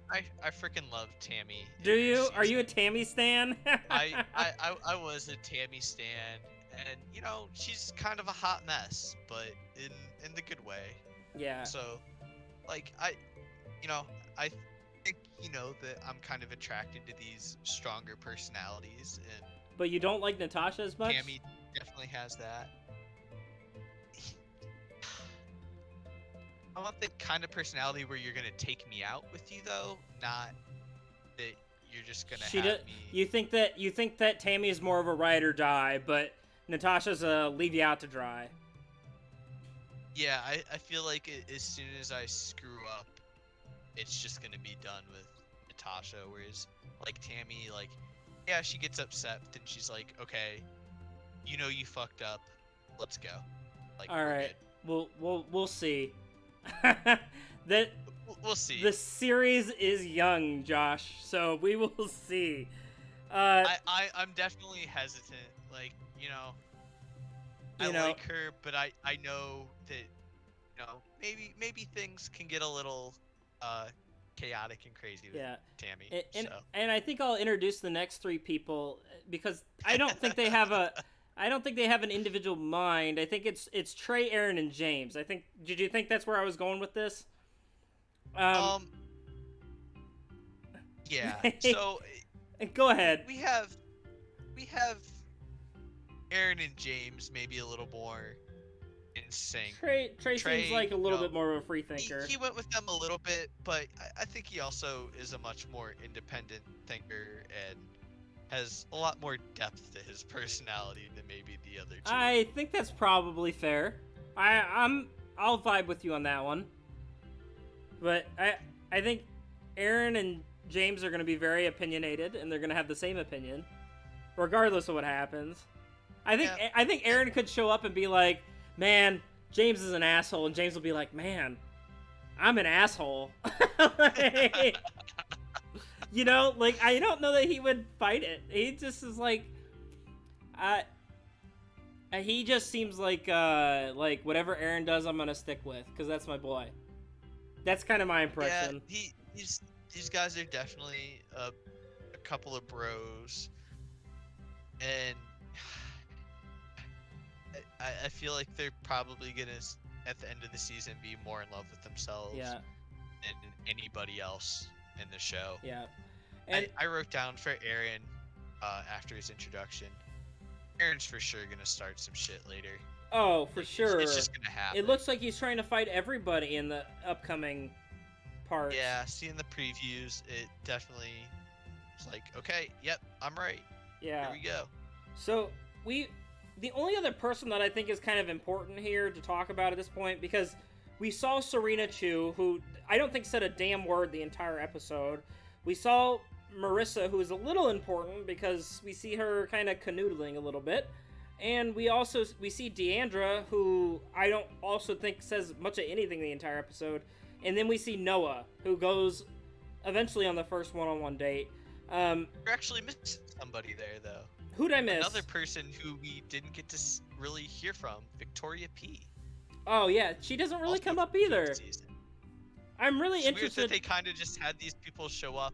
freaking love Tammy. Do you? Are you a Tammy stan? I was a Tammy stan, and she's kind of a hot mess, but in the good way. Yeah. So, like I think that I'm kind of attracted to these stronger personalities, and but you don't like Natasha as much? Tammy definitely has that. I want the kind of personality where you're gonna take me out with you, though, not that you're just gonna have me. You think that Tammy is more of a ride or die, but Natasha's leave you out to dry. Yeah, I feel like as soon as I screw up, it's just gonna be done with Natasha. Whereas, like Tammy, like, yeah, she gets upset, but then she's like, okay, you know you fucked up, let's go. Like, All we're right, good. we'll see. that We'll see. The series is young, Josh, so we will see. I'm definitely hesitant. Like, I like her, but I know that maybe things can get a little chaotic and crazy with Tammy. And I think I'll introduce the next three people because I don't think they have an individual mind. I think it's Trey, Aaron, and James. Did you think that's where I was going with this? Yeah. So go ahead. We have Aaron and James maybe a little more in sync. Trey seems like a little bit more of a free thinker. He went with them a little bit, but I think he also is a much more independent thinker and has a lot more depth to his personality than maybe the other two. I think that's probably fair. I'll vibe with you on that one. But I think Aaron and James are going to be very opinionated, and they're going to have the same opinion, regardless of what happens. I think Aaron could show up and be like, "Man, James is an asshole," and James will be like, "Man, I'm an asshole." Like, I don't know that he would fight it. He just is like, he just seems like whatever Aaron does, I'm gonna stick with because that's my boy. That's kind of my impression. Yeah, these guys are definitely a couple of bros, and I feel like they're probably gonna, at the end of the season, be more in love with themselves than anybody else in the show. Yeah. And I wrote down for Aaron, after his introduction, Aaron's for sure gonna start some shit later. Oh, for sure. It's just gonna happen. It looks like he's trying to fight everybody in the upcoming parts. Yeah, seeing the previews, it definitely was like, okay, yep, I'm right. Yeah. Here we go. So, the only other person that I think is kind of important here to talk about at this point, because we saw Serena Chu, who I don't think said a damn word the entire episode. We saw Marissa, who is a little important because we see her kind of canoodling a little bit. And we see Deandra, who I don't also think says much of anything the entire episode. And then we see Noah, who goes eventually on the first one-on-one date. We're actually missing somebody there, though. Who'd I miss? Another person who we didn't get to really hear from, Victoria P. Oh, yeah. She doesn't really come up either. I'm really interested. Weird that they kind of just had these people show up,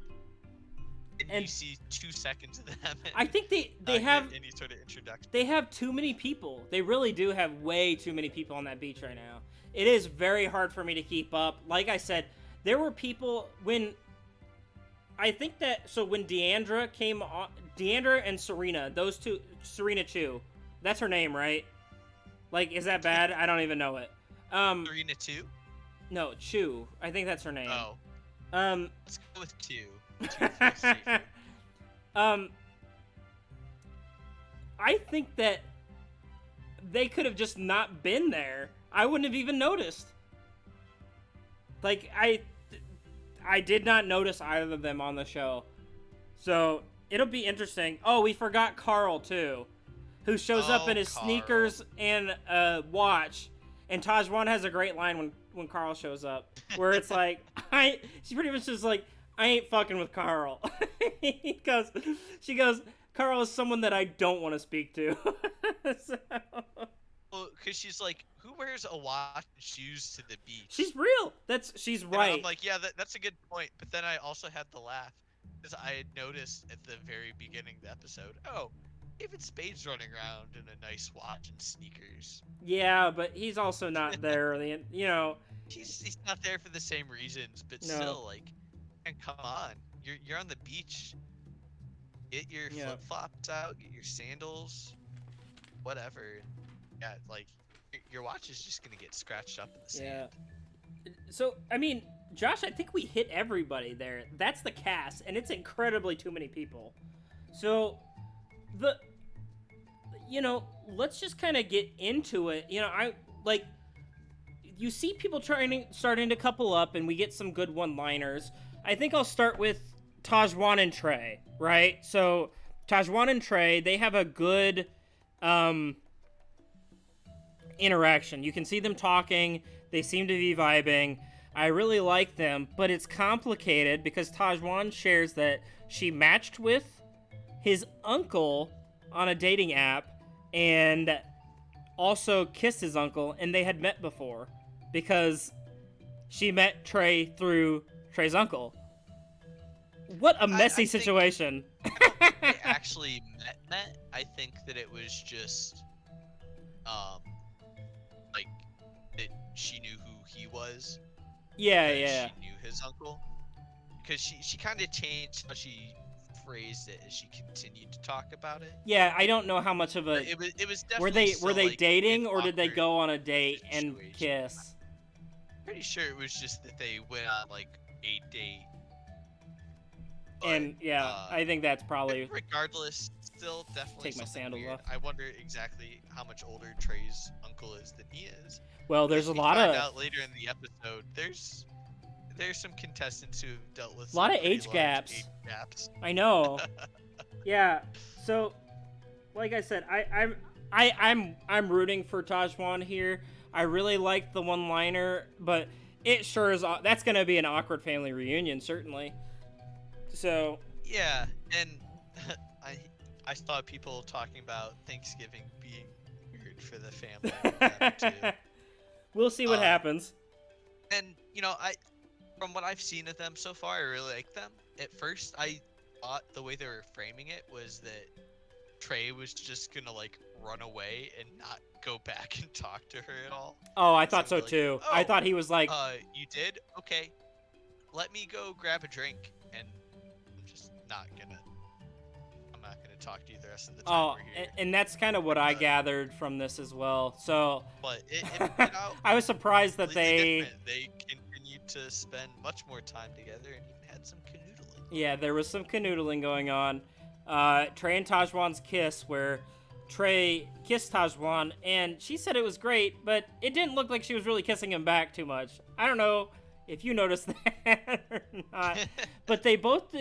and you see 2 seconds of them. I think they have any sort of introduction. They have too many people. They really do have way too many people on that beach right now. It is very hard for me to keep up. Like I said, there were people when Deandra came on, Deandra and Serena, those two, Serena Chu, that's her name, right? Like, is that bad? I don't even know it. Serena Chu? No, Chu. I think that's her name. Oh. Let's go with Chu. I think that they could have just not been there. I wouldn't have even noticed. Like, I did not notice either of them on the show. So, it'll be interesting. Oh, we forgot Carl, too. Who shows up in his sneakers and a watch. And Tajwan has a great line when Carl shows up. Where it's like, she pretty much just like, I ain't fucking with Carl. She goes, Carl is someone that I don't want to speak to. So. Well, because she's like, who wears a watch and shoes to the beach? She's real. She's right. And I'm like, yeah, that's a good point. But then I also had to laugh because I had noticed at the very beginning of the episode, David Spade's running around in a nice watch and sneakers. Yeah, but he's also not there. He's not there for the same reasons, but still, like, and come on, you're on the beach. Get your flip flops out, get your sandals, whatever. Yeah, like your watch is just gonna get scratched up in the sand. Yeah. So I mean, Josh, I think we hit everybody there. That's the cast, and it's incredibly too many people. So let's just kind of get into it. I like you see people starting to couple up, and we get some good one-liners. I think I'll start with Tajwan and Trey, right? So Tajwan and Trey, they have a good interaction. You can see them talking. They seem to be vibing. I really like them, but it's complicated because Tajwan shares that she matched with his uncle on a dating app and also kissed his uncle, and they had met before because she met Trey through Trey's uncle. What a messy situation. I don't think they actually met. I think that it was just, like, that she knew who he was. Yeah. She knew his uncle. Because she kind of changed how she phrased it as she continued to talk about it. Yeah, I don't know how much of a... It was definitely were they like, dating, or did they go on a date and kiss? Pretty sure it was just that they went on, like, a date. But, and yeah, I think that's probably... Regardless, still definitely take my sandals weird. off. I wonder exactly how much older Trey's uncle is than he is. Well, there's a lot of... out later in the episode, there's some contestants who have dealt with a lot of age gaps. I know. Yeah. So, like I said, I'm rooting for Tajwan here. I really like the one-liner, but it sure is... That's going to be an awkward family reunion, certainly. So... Yeah, and I saw people talking about Thanksgiving being weird for the family too. We'll see what happens. And, from what I've seen of them so far, I really like them. At first, I thought the way they were framing it was that Trey was just gonna, like, run away and not go back and talk to her at all. Oh, I thought so too. Oh, I thought he was like... you did? Okay. Let me go grab a drink, and I'm just not gonna talk to you the rest of the time we're here. And that's kind of what I gathered from this as well. So... But it I was surprised that they continued to spend much more time together and even had some canoodling. Yeah, there was some canoodling going on. Trey and Tajwan's kiss, where Trey kissed Tajwan, and she said it was great, but it didn't look like she was really kissing him back too much. I don't know if you noticed that or not, but they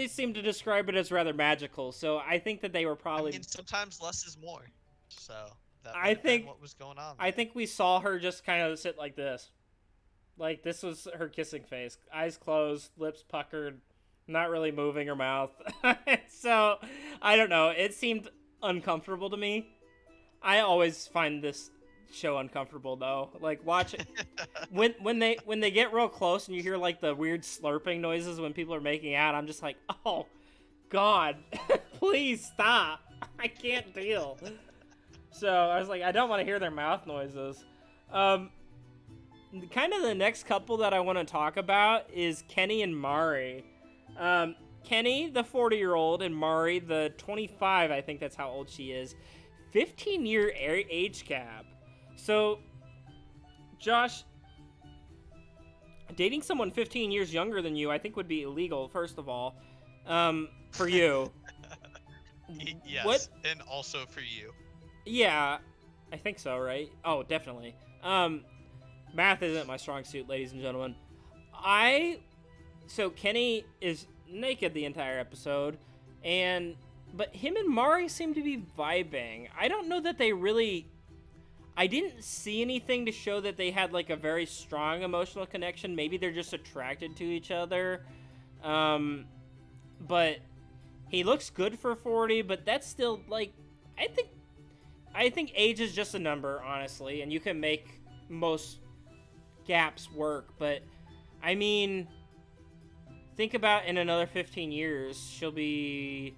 seem to describe it as rather magical, so I think that they were probably... sometimes less is more, so that I think what was going on there. I think we saw her just kind of sit like this. Like, this was her kissing face. Eyes closed, lips puckered, not really moving her mouth. So, I don't know. It seemed uncomfortable to me. I always find this show uncomfortable, though. Like, watch it. when they get real close and you hear, like, the weird slurping noises when people are making out, I'm just like, oh, God. Please stop. I can't deal. So, I was like, I don't want to hear their mouth noises. Kind of the next couple that I want to talk about is Kenny and Mari. Kenny, the 40-year-old, and Mari, the 25, I think that's how old she is. 15-year age gap. So, Josh, dating someone 15 years younger than you, I think would be illegal, first of all, for you. Yes, what? And also for you. Yeah, I think so, right? Oh, definitely. Math isn't my strong suit, ladies and gentlemen. So Kenny is naked the entire episode, but him and Mari seem to be vibing. I don't know that they really... I didn't see anything to show that they had, like, a very strong emotional connection. Maybe they're just attracted to each other. But he looks good for 40, but that's still, like... I think age is just a number, honestly, and you can make most gaps work, but I mean, think about in another 15 years, she'll be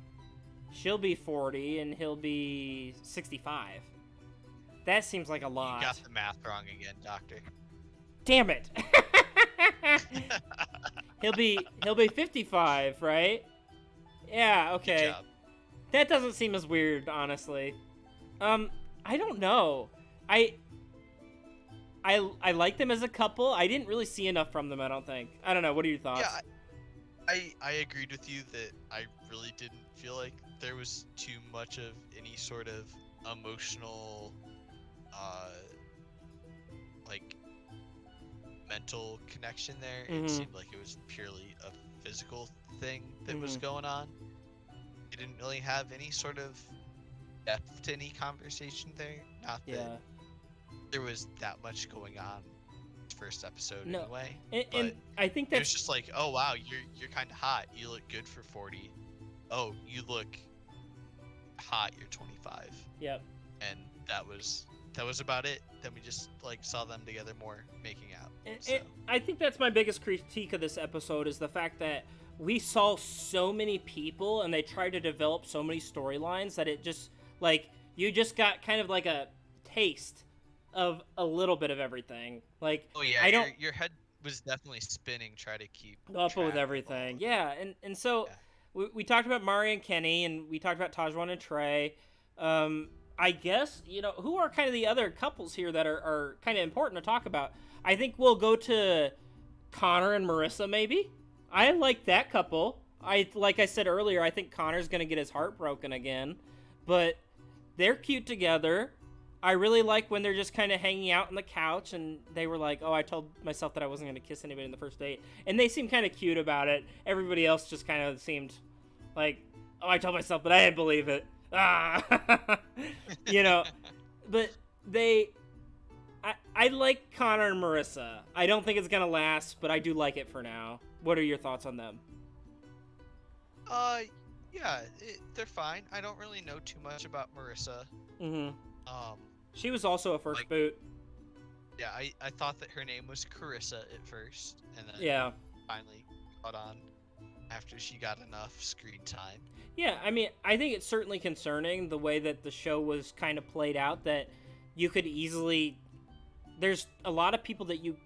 40 and he'll be 65. That seems like a lot. You got the math wrong again, Doctor. Damn it. He'll be 55, right? Yeah, okay. Good job. That doesn't seem as weird, honestly. I don't know. I like them as a couple. I didn't really see enough from them, I don't think. I don't know. What are your thoughts? Yeah, I agreed with you that I really didn't feel like there was too much of any sort of emotional, like mental connection there. It seemed like it was purely a physical thing that was going on. They didn't really have any sort of depth to any conversation there. Not that there was that much going on in this first episode anyway. And I think it was just like, oh wow, you're kind of hot. You look good for 40. Oh, you look hot. You're 25. Yep. And that was about it. Then we just like saw them together more, making out. I think that's my biggest critique of this episode is the fact that we saw so many people and they tried to develop so many storylines that it just like you just got kind of like a taste of a little bit of everything. Like, oh yeah, your head was definitely spinning trying to keep up with everything. Yeah, and so we talked about Mari and Kenny, and we talked about Tajwan and Trey. I guess, who are kind of the other couples here that are kind of important to talk about? I think we'll go to Connor and Marissa, maybe. I like that couple. Like I said earlier, I think Connor's going to get his heart broken again. But they're cute together. I really like when they're just kind of hanging out on the couch, and they were like, oh, I told myself that I wasn't going to kiss anybody in the first date. And they seem kind of cute about it. Everybody else just kind of seemed like, oh, I told myself, but I didn't believe it. But I like Connor and Marissa. I don't think it's gonna last, but I do like it for now. What are your thoughts on them? Yeah, they're fine. I don't really know too much about Marissa. She was also a first boot. Yeah, I thought that her name was Carissa at first, and then finally caught on after she got enough screen time. Yeah, I mean, I think it's certainly concerning the way that the show was kind of played out, that you could easily... There's a lot of people that you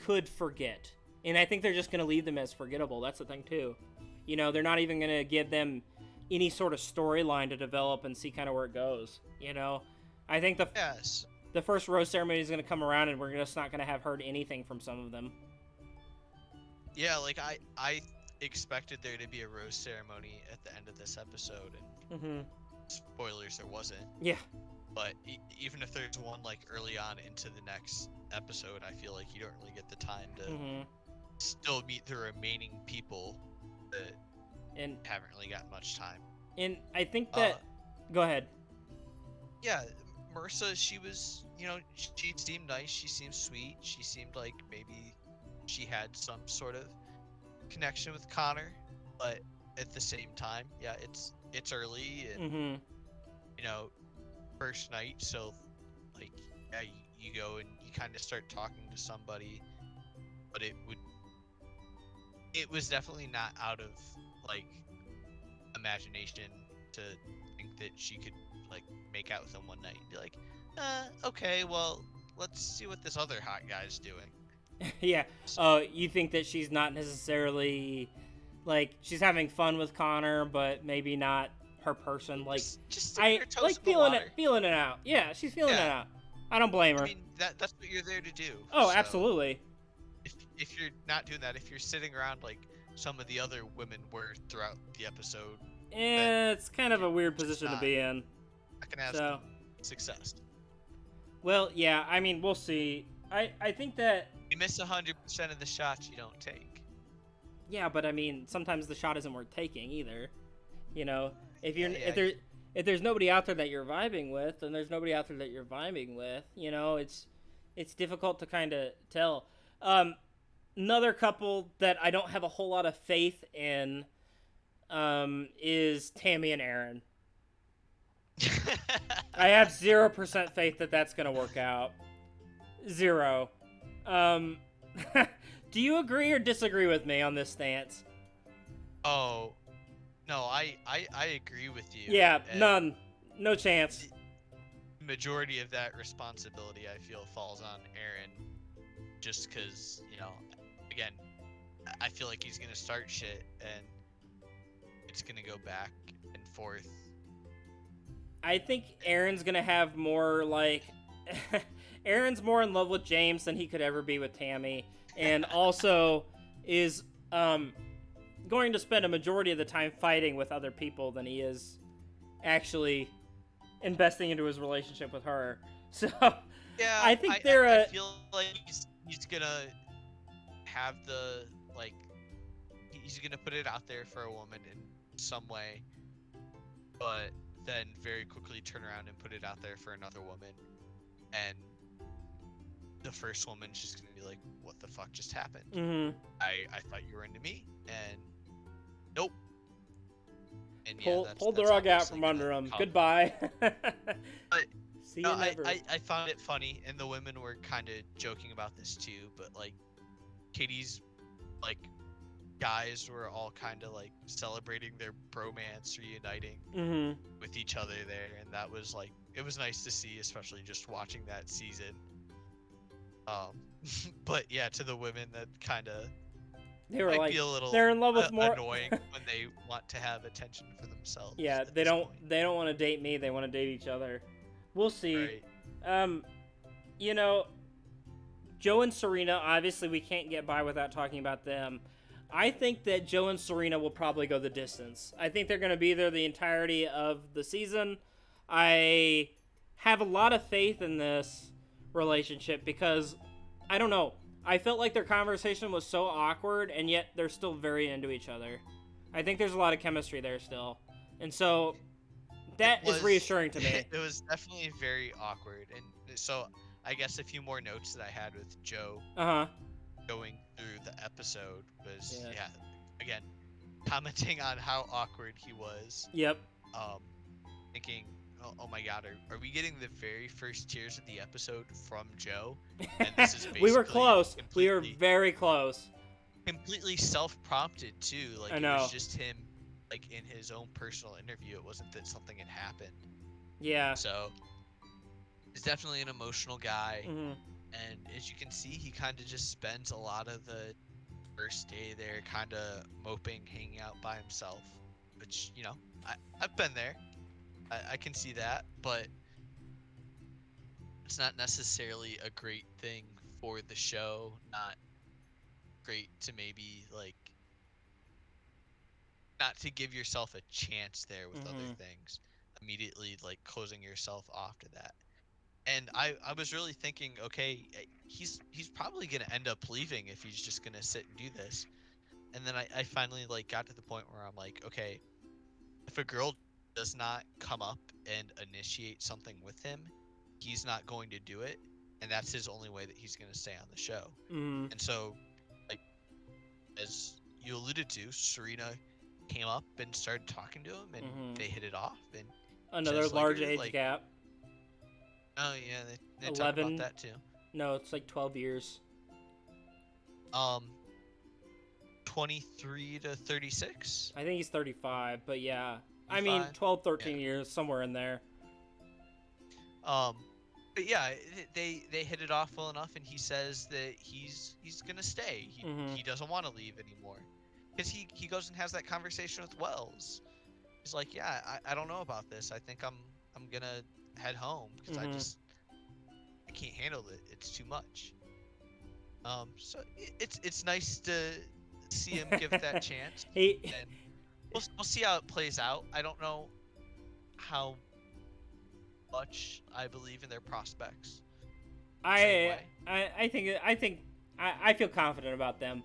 could forget, and I think they're just going to leave them as forgettable. That's the thing, too. They're not even going to give them any sort of storyline to develop and see kind of where it goes, I think the first rose ceremony is going to come around, and we're just not going to have heard anything from some of them. Yeah, like, I expected there to be a rose ceremony at the end of this episode, and spoilers, there wasn't. Yeah. But even if there's one like early on into the next episode, I feel like you don't really get the time to still meet the remaining people that haven't really got much time. And I think that go ahead. Yeah, Marissa, she was, she seemed nice, she seemed sweet, she seemed like maybe she had some sort of connection with Connor, but at the same time, yeah, it's early and first night, so like you go and you kind of start talking to somebody, but it was definitely not out of like imagination to think that she could like make out with him one night and be like, okay, well, let's see what this other hot guy's doing. Yeah. Oh, you think that she's not necessarily like she's having fun with Connor, but maybe not her person. Like just I like feeling it out. Yeah, she's feeling it out. I don't blame her. I mean, that's what you're there to do. Oh, so absolutely. If you're not doing that, if you're sitting around like some of the other women were throughout the episode, it's kind of a weird position to be in. I can have some success. Well, yeah, I mean, we'll see. I think that you miss 100% of the shots you don't take. Yeah, but I mean, sometimes the shot isn't worth taking either. If there's nobody out there that you're vibing with, and there's nobody out there that you're vibing with, it's difficult to kind of tell. Another couple that I don't have a whole lot of faith in is Tammy and Aaron. I have 0% faith that that's going to work out. 0. Do you agree or disagree with me on this stance? Oh, no, I agree with you. Yeah, none. No chance. The majority of that responsibility, I feel, falls on Aaron. Just because, again, I feel like he's going to start shit, and it's going to go back and forth. I think Aaron's going to have more, like... Aaron's more in love with James than he could ever be with Tammy. And also is going to spend a majority of the time fighting with other people than he is actually investing into his relationship with her. So Yeah, I think they're I a feel like he's gonna have the like he's gonna put it out there for a woman in some way, but then very quickly turn around and put it out there for another woman, and the first woman's just gonna be like, "What the fuck just happened? I thought you were into me, and nope." And yeah, pull the that's rug out obviously from gonna under him. come. Goodbye. But See no, you never. I found it funny, and the women were kind of joking about this too. But like, Katie's like guys were all kind of like celebrating their bromance reuniting with each other there, and that was like it was nice to see, especially just watching that season. But yeah, to the women that kind of They were might like be a little they're in love with more. annoying when they want to have attention for themselves. Yeah, at they this don't point. they don't want to date me. They want to date each other. We'll see. Right. You know, Joe and Serena. Obviously, we can't get by without talking about them. I think that Joe and Serena will probably go the distance. I think they're going to be there the entirety of the season. I have a lot of faith in this relationship because I don't know. I felt like their conversation was so awkward, and yet they're still very into each other. I think there's a lot of chemistry there still. And so that is reassuring to me. It was definitely very awkward. And so I guess a few more notes that I had with Joe going through the episode was, yeah, again, commenting on how awkward he was. Yep. Thinking, oh my god, are we getting the very first tears of the episode from Joe? And this is basically we were close. We were very close. Completely self-prompted too. Like I know. It was just him, like in his own personal interview. It wasn't that something had happened. Yeah. So he's definitely an emotional guy, and as you can see, he kind of just spends a lot of the first day there, kind of moping, hanging out by himself. Which I've been there. I can see that, but it's not necessarily a great thing for the show. Not great to maybe like not to give yourself a chance there with other things. Immediately like closing yourself off to that. And I was really thinking, okay, he's probably gonna end up leaving if he's just gonna sit and do this. And then I finally like got to the point where I'm like, okay, if a girl does not come up and initiate something with him, he's not going to do it, and that's his only way that he's going to stay on the show. And so, like, as you alluded to, Serena came up and started talking to him, and they hit it off. And another large age gap. Oh yeah, they talk about that too. No, it's like 12 years. 23 to 36. I think he's 35, but yeah. 35? I mean, 12, 13 years, somewhere in there. But yeah, they hit it off well enough, and he says that he's gonna stay. He doesn't want to leave anymore, because he goes and has that conversation with Wells. He's like, yeah, I don't know about this. I think I'm gonna head home because I can't handle it. It's too much. So it's nice to see him give it that chance. And we'll see how it plays out. I don't know how much I believe in their prospects. I feel confident about them.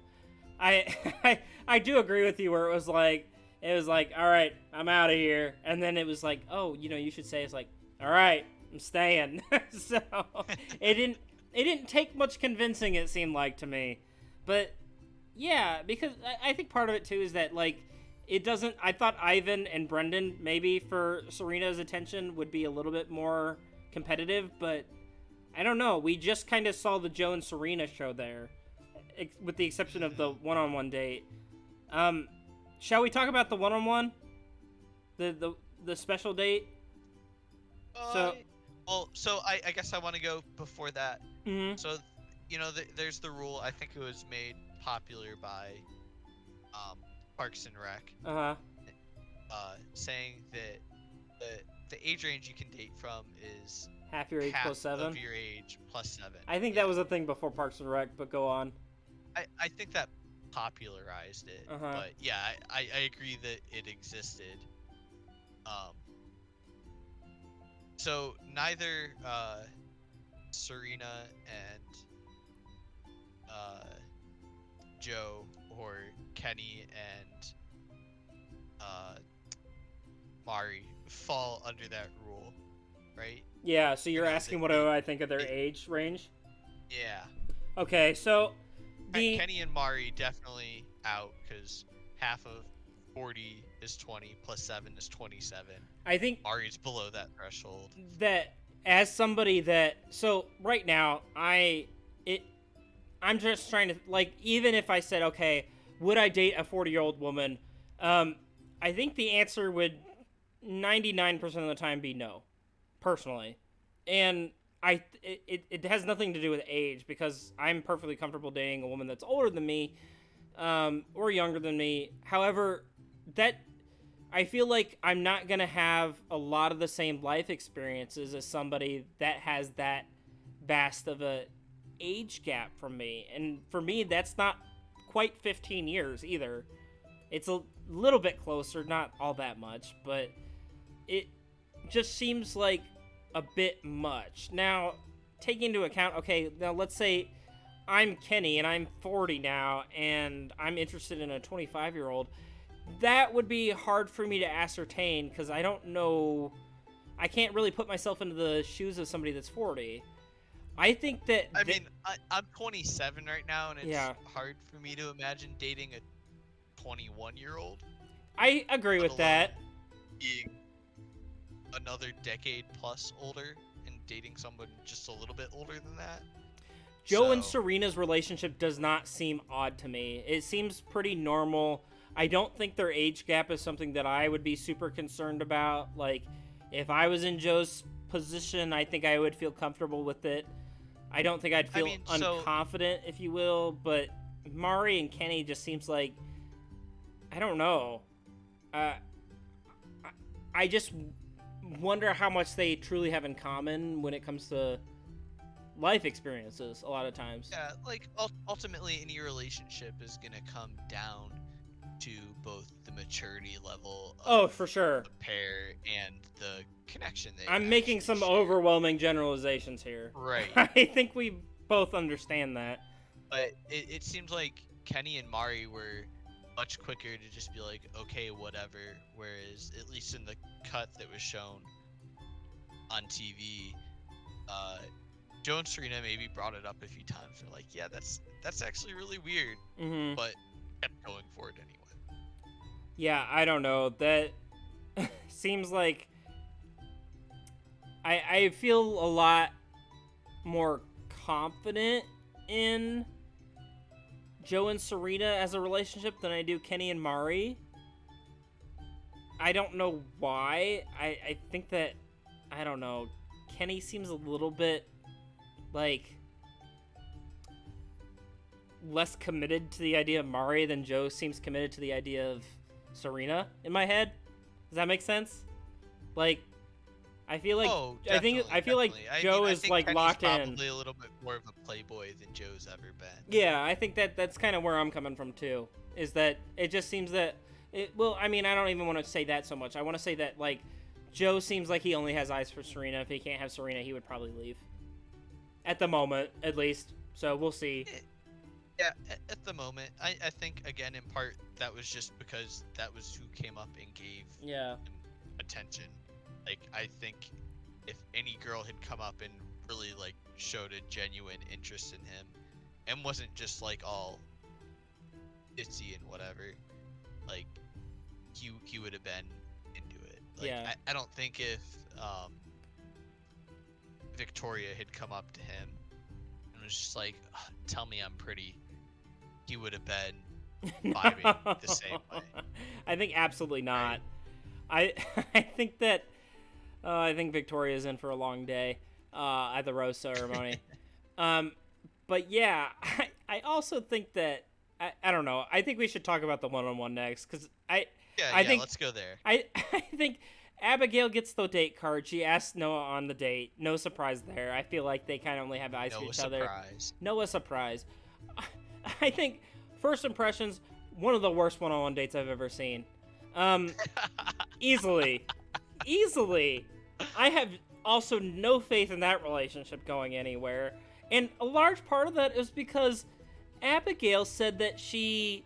I do agree with you where it was like all right, I'm out of here, and then it was like, oh, you should say it's like, all right, I'm staying. So it didn't take much convincing, it seemed like to me, but yeah, because I think part of it too is that like it doesn't. I thought Ivan and Brendan maybe for Serena's attention would be a little bit more competitive, but I don't know. We just kind of saw the Joe and Serena show there, with the exception of the one-on-one date. Shall we talk about the one-on-one? The special date? So I guess I want to go before that. So, there's the rule. I think it was made popular by Parks and Rec. Saying that the age range you can date from is half your age plus 7. Of your age plus 7. I think that was a thing before Parks and Rec, but go on. I think that popularized it. But yeah, I agree that it existed. So neither Serena and Joe or Kenny and uh, Mari fall under that rule, right? Yeah, so you're You know asking that what do I think of their they age range? yeah. Okay, so the Kenny and Mari definitely out because half of 40 is 20 plus 7 is 27. I think Mari's below that threshold. that as somebody that so right now I'm just trying to like even if I said okay, would I date a 40-year-old woman? I think the answer would 99% of the time be no, personally. And it has nothing to do with age because I'm perfectly comfortable dating a woman that's older than me or younger than me. However, that I feel like I'm not going to have a lot of the same life experiences as somebody that has that vast of a age gap from me. And for me, that's not quite 15 years either. It's a little bit closer, not all that much, but it just seems like a bit much. Now, taking into account, okay, now let's say I'm Kenny and I'm 40 now and I'm interested in a 25-year-old. That would be hard for me to ascertain because I don't know. I can't really put myself into the shoes of somebody that's 40. I think that. I mean, I'm 27 right now, and it's Yeah. hard for me to imagine dating a 21-year-old. I agree let with that. alone Being another decade plus older and dating someone just a little bit older than that. Joe and Serena's relationship does not seem odd to me. It seems pretty normal. I don't think their age gap is something that I would be super concerned about. Like, if I was in Joe's position, I think I would feel comfortable with it. I don't think I'd feel unconfident, if you will. But Mari and Kenny just seems like, I don't know. I just wonder how much they truly have in common when it comes to life experiences a lot of times. Yeah, like ultimately any relationship is going to come down to both the maturity level of for sure the pair and the connection they I'm making some share. overwhelming generalizations here. Right. I think we both understand that. But it seems like Kenny and Mari were much quicker to just be like, okay, whatever. Whereas, at least in the cut that was shown on TV, Joe and Serena maybe brought it up a few times. They're like, yeah, that's actually really weird. Mm-hmm. But kept going for it anyway. Yeah, I don't know. That seems like I feel a lot more confident in Joe and Serena as a relationship than I do Kenny and Mari. I don't know why. I think that, I don't know, Kenny seems a little bit, like, less committed to the idea of Mari than Joe seems committed to the idea of Serena in my head. Does that make sense? Like, I feel like I feel like Joe is like Kenny's locked in. Probably a little bit more of a playboy than Joe's ever been. Yeah, I think that's kind of where I'm coming from too. Is that it just seems that well, I mean, I don't even want to say that so much. I want to say that like Joe seems like he only has eyes for Serena. If he can't have Serena, he would probably leave. At the moment, at least. So we'll see. Yeah, at the moment, I think again in part that was just because that was who came up and gave him attention. Like, I think if any girl had come up and really, like, showed a genuine interest in him and wasn't just, like, all ditzy and whatever, like, he would have been into it. Like, yeah. I don't think if Victoria had come up to him and was just like, tell me I'm pretty, he would have been vibing the same way. I think absolutely not. Right? I think that I think Victoria's in for a long day at the rose ceremony. But yeah, I also think that I don't know. I think we should talk about the one-on-one next because I think let's go there. I think Abigail gets the date card. She asks Noah on the date. No surprise there. I feel like they kind of only have eyes for each other. Noah surprise. I think first impressions, one of the worst one-on-one dates I've ever seen. Easily. I have also no faith in that relationship going anywhere. And a large part of that is because Abigail said that she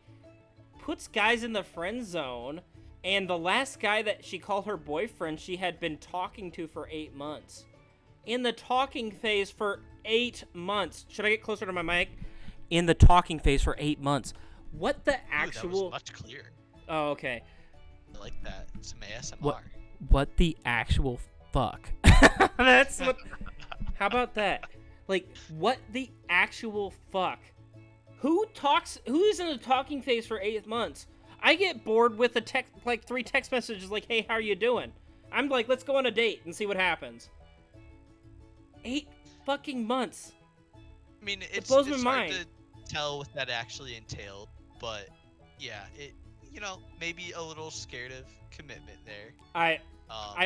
puts guys in the friend zone, and the last guy that she called her boyfriend, she had been talking to for 8 months. In the talking phase for 8 months. Should I get closer to my mic? In the talking phase for 8 months. What the actual... Ooh, that was much clearer. Oh, okay. I like that. Some ASMR. What the actual fuck? That's what... How about that? Like, what the actual fuck? Who's in the talking phase for 8 months? I get bored with like 3 text messages like, hey, how are you doing? I'm like, let's go on a date and see what happens. 8 fucking months. I mean, it's blows my hard mind. to tell what that actually entailed, but yeah, maybe a little scared of commitment there. I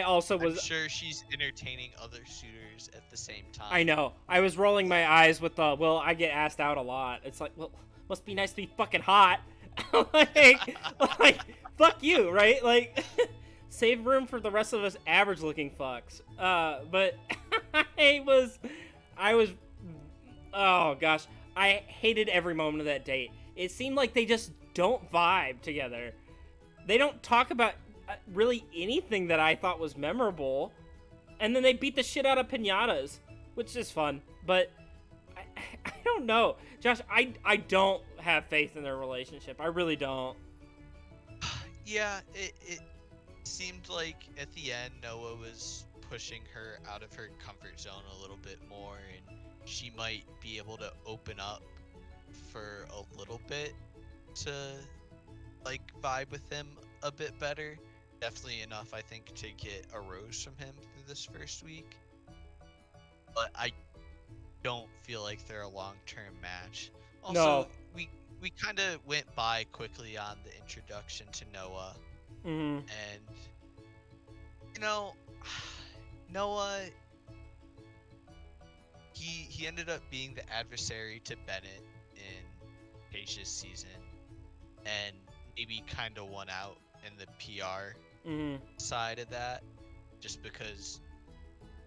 also was... I'm sure she's entertaining other suitors at the same time. I know. I was rolling my eyes with the, well, I get asked out a lot. It's like, well, must be nice to be fucking hot. like, fuck you, right? Like, save room for the rest of us average-looking fucks. But I was, oh gosh, I hated every moment of that date. It seemed like they just don't vibe together. They don't talk about really anything that I thought was memorable. And then they beat the shit out of piñatas, which is fun. But I don't know. Josh, I don't have faith in their relationship. I really don't. Yeah, it seemed like at the end Noah was pushing her out of her comfort zone a little bit more, and she might be able to open up for a little bit to like vibe with him a bit better. Definitely enough, I think, to get a rose from him through this first week. But I don't feel like they're a long-term match. Also, No. we kind of went by quickly on the introduction to Noah. Mm-hmm. And, you know, Noah, he ended up being the adversary to Bennett in Tasha's season. And maybe kind of won out in the PR side of that, just because,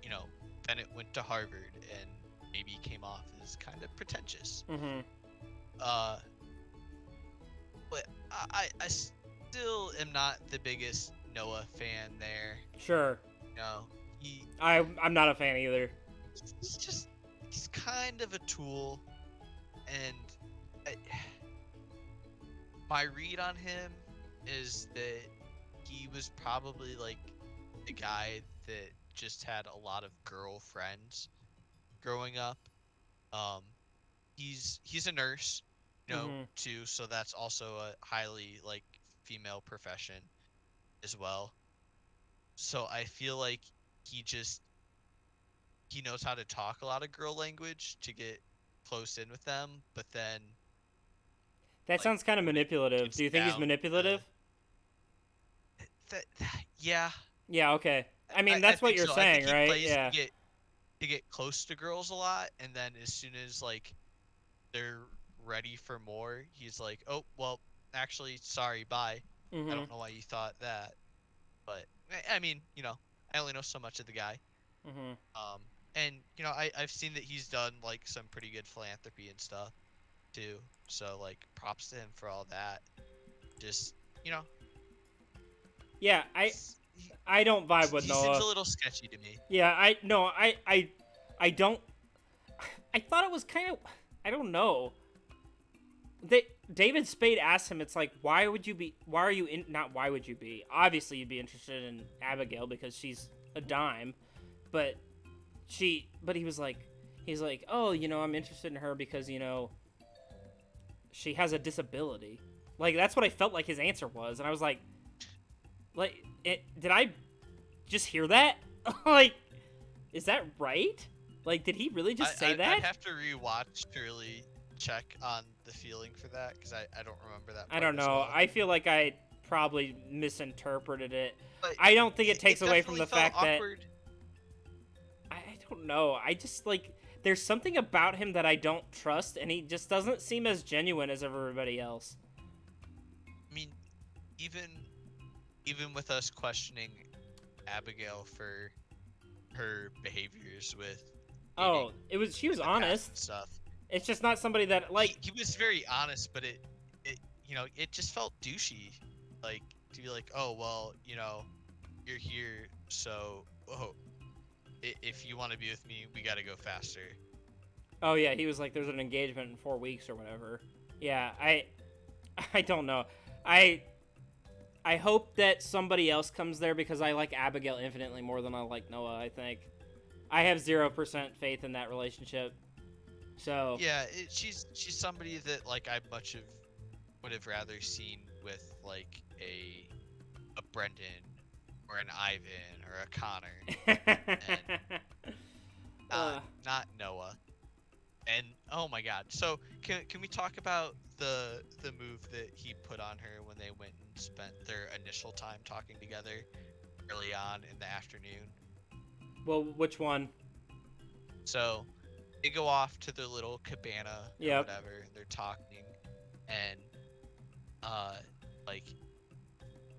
you know, Bennett went to Harvard and maybe came off as kind of pretentious. But I still am not the biggest Noah fan there. Sure. No, I'm not a fan either. He's kind of a tool, and my read on him is that he was probably like the guy that just had a lot of girlfriends growing up. He's a nurse, you know, too, so that's also a highly like female profession as well. So I feel like he knows how to talk a lot of girl language to get close in with them, but then that sounds kind of manipulative. Do you think he's manipulative? Yeah. Yeah, okay. I mean, that's what you're saying, right? Plays yeah. To get close to girls a lot, and then as soon as like they're ready for more, he's like, "Oh, well, actually, sorry, bye. I don't know why you thought that." But I mean, you know, I only know so much of the guy. And you know, I've seen that he's done like some pretty good philanthropy and stuff too. So like, props to him for all that. Just, you know. Yeah, I don't vibe with Noah. He seems a little sketchy to me. Yeah, I don't. I thought it was kind of, I don't know. David Spade asked him, it's like, why would you be? Not why would you be? Obviously, you'd be interested in Abigail because she's a dime, but he was like, he's like, oh, you know, I'm interested in her because, you know, she has a disability. Like, that's what I felt like his answer was, and I was like, did I just hear that? Like, is that right? Like, did he really just say that? I'd have to rewatch to really check on the feeling for that, because I don't remember that part. I don't know. Well. I feel like I probably misinterpreted it. But I don't think it takes away from the fact awkward. That... I don't know. I just, like, there's something about him that I don't trust, and he just doesn't seem as genuine as everybody else. I mean, even with us questioning Abigail for her behaviors with dating Oh, she was in the past and honest. stuff. It's just not somebody that like. He was very honest, but it it just felt douchey, like to be like, oh well, you're here, so if you want to be with me, we got to go faster. Oh yeah, he was like, "There's an engagement in 4 weeks or whatever." Yeah, I don't know. I I hope that somebody else comes there because I like Abigail infinitely more than I like Noah. I think I have 0% faith in that relationship. So Yeah, she's somebody that like I would have rather seen with like a Brendan or an Ivan or a Connor, and not Noah. And oh my God, so can we talk about the move that he put on her when they went and spent their initial time talking together early on in the afternoon? well, which one? So they go off to their little cabana or Yep. whatever, and they're talking, and uh, like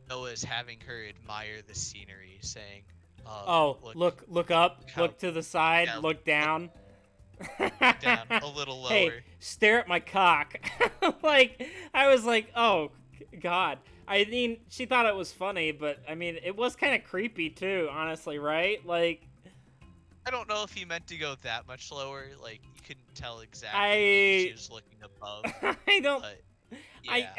Noah is having her admire the scenery, saying, Oh, look up, how, look to the side, yeah, look down. look down a little lower." Hey, stare at my cock. Like, I was like, oh, God. I mean, she thought it was funny, but, I mean, it was kind of creepy, too, honestly, right? Like, I don't know if he meant to go that much lower. Like, you couldn't tell exactly. Maybe she was looking above. I don't... But, yeah.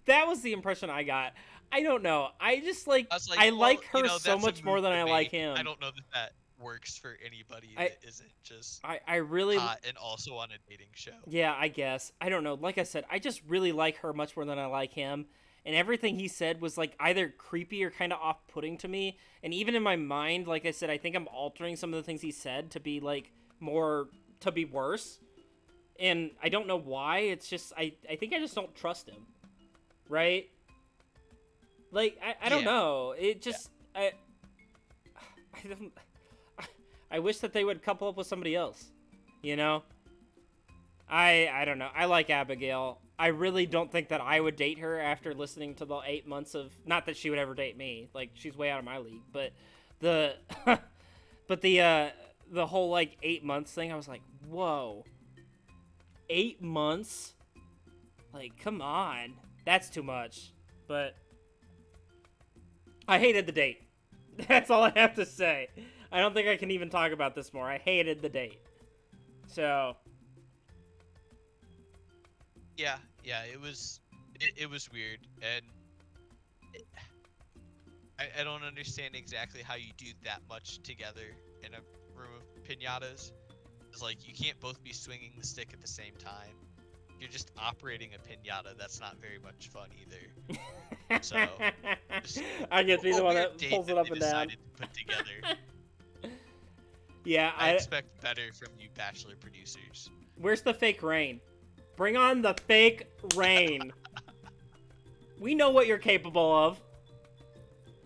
That was the impression I got. I don't know. I just, like, I was like, I well, like her so that's a much more move than to I like make. him. I don't know that works for anybody that isn't just I really... hot and also on a dating show. Yeah, I guess. I don't know. Like I said, I just really like her much more than I like him. And everything he said was like either creepy or kind of off-putting to me. And even in my mind, like I said, I think I'm altering some of the things he said to be like more to be worse. And I don't know why. It's just I think I just don't trust him. Right? Like I don't know. It just I don't I wish that they would couple up with somebody else. You know? I don't know. I like Abigail. I really don't think that I would date her after listening to the 8 months of... Not that she would ever date me. Like, she's way out of my league. But the... but the whole, like, 8 months thing, I was like, whoa. 8 months? Like, come on. That's too much. But I hated the date. That's all I have to say. I don't think I can even talk about this more. I hated the date. So... Yeah, it was weird, and I don't understand exactly how you do that much together in a room of pinatas. It's like you can't both be swinging the stick at the same time. If you're just operating a pinata, that's not very much fun either. So I get to be the one that pulls it up and down. To put together. Yeah, I expect better from you, Bachelor producers. Where's the fake rain? Bring on the fake rain. We know what you're capable of.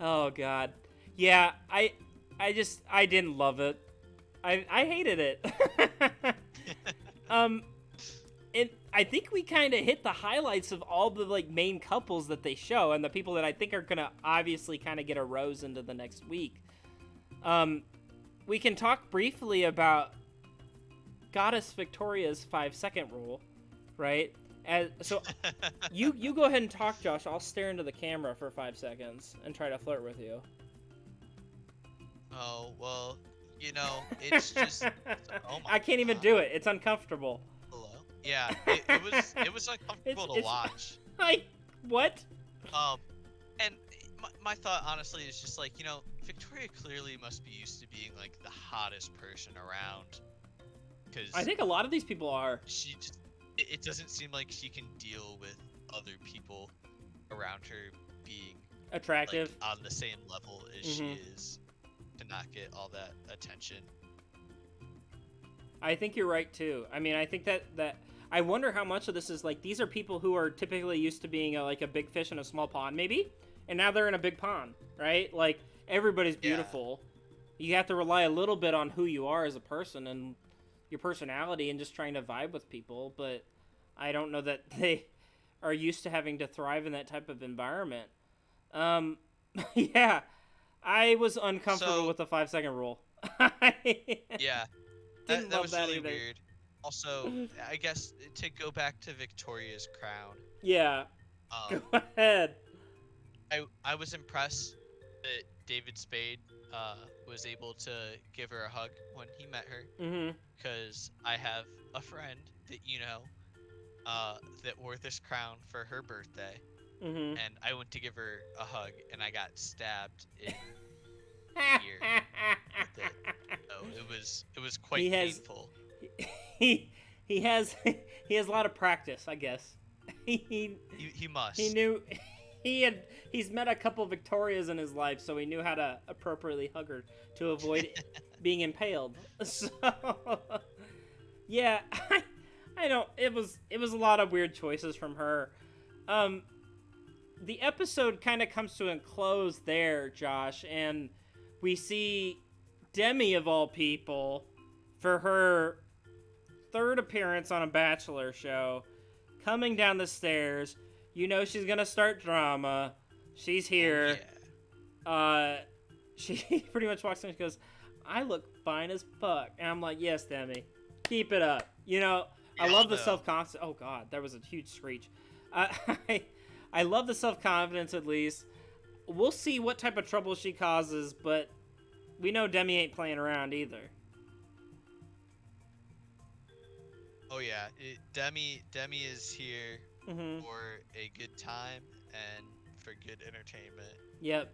Oh God. Yeah, I didn't love it. I hated it. And I think we kind of hit the highlights of all the like main couples that they show and the people that I think are gonna obviously kind of get a rose into the next week. We can talk briefly about Goddess Victoria's 5-second rule. Right? So you go ahead and talk, Josh. I'll stare into the camera for 5 seconds and try to flirt with you. Oh, well, it's just... Oh my I can't even do it. It's uncomfortable. Hello? Yeah, it was uncomfortable to watch. Like, what? And my thought, honestly, is just like, Victoria clearly must be used to being, like, the hottest person around. Cause I think a lot of these people are. She just... It doesn't seem like she can deal with other people around her being attractive, like, on the same level as she is, to not get all that attention. I think you're right too. I mean, I think that I wonder how much of this is like these are people who are typically used to being like a big fish in a small pond, maybe, and now they're in a big pond, right? Like everybody's beautiful. Yeah. You have to rely a little bit on who you are as a person and your personality and just trying to vibe with people, but I don't know that they are used to having to thrive in that type of environment. Yeah, I was uncomfortable with the 5-second rule. I Yeah, didn't that love was that really either. weird. Also, I guess to go back to Victoria's crown, Yeah, um, go ahead. I was impressed that David Spade was able to give her a hug when he met her, Mhm. because I have a friend that that wore this crown for her birthday, Mhm. and I went to give her a hug, and I got stabbed in the ear with it. So it was quite he has painful. he he has he has a lot of practice, I guess. He He he must. knew he's met a couple Victorias in his life, so he knew how to appropriately hug her to avoid being impaled. So yeah, I don't. It was a lot of weird choices from her. Um, the episode kind of comes to a close there, Josh, and we see Demi of all people for her third appearance on a Bachelor show coming down the stairs. You know she's gonna start drama. She's Oh here. yeah. Uh, she pretty much walks in and she goes, "I look fine as fuck," and I'm like, "Yes, Demi, keep it up." I We all love the know. self confidence. Oh God, that was a huge screech. I I love the self confidence at least. We'll see what type of trouble she causes, but we know Demi ain't playing around either. Oh yeah. Demi is here Mm-hmm. for a good time and for good entertainment. Yep.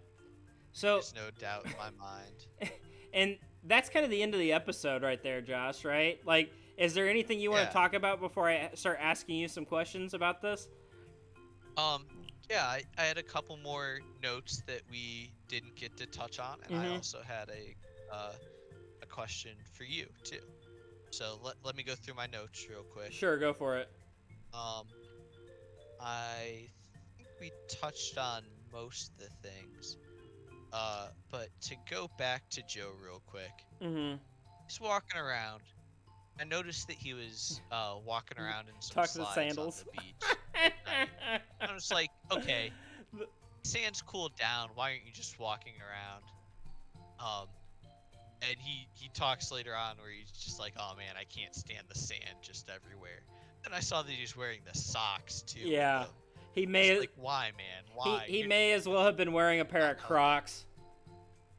So, There's no doubt in my mind. and that's kind of the end of the episode right there, Josh. Right? Like, is there anything you want to Yeah. talk about before I start asking you some questions about this? Um, yeah, I had a couple more notes that we didn't get to touch on, and I Mm-hmm. also had a question for you too. So let me go through my notes real quick. Sure, go for it. Um, I think we touched on most of the things. But to go back to Joe real quick, Mm-hmm. he's walking around. I noticed that he was walking around in some Talk to the slides on sandals. the beach at night. I was like, okay, sand's cooled down. Why aren't you just walking around? Um, and he talks later on where he's just like, oh man, I can't stand the sand just everywhere. And I saw that he's wearing the socks too with Yeah, them. he I was may like, why, man? he Why? he You're may as well have been wearing a pair not of helping. Crocs.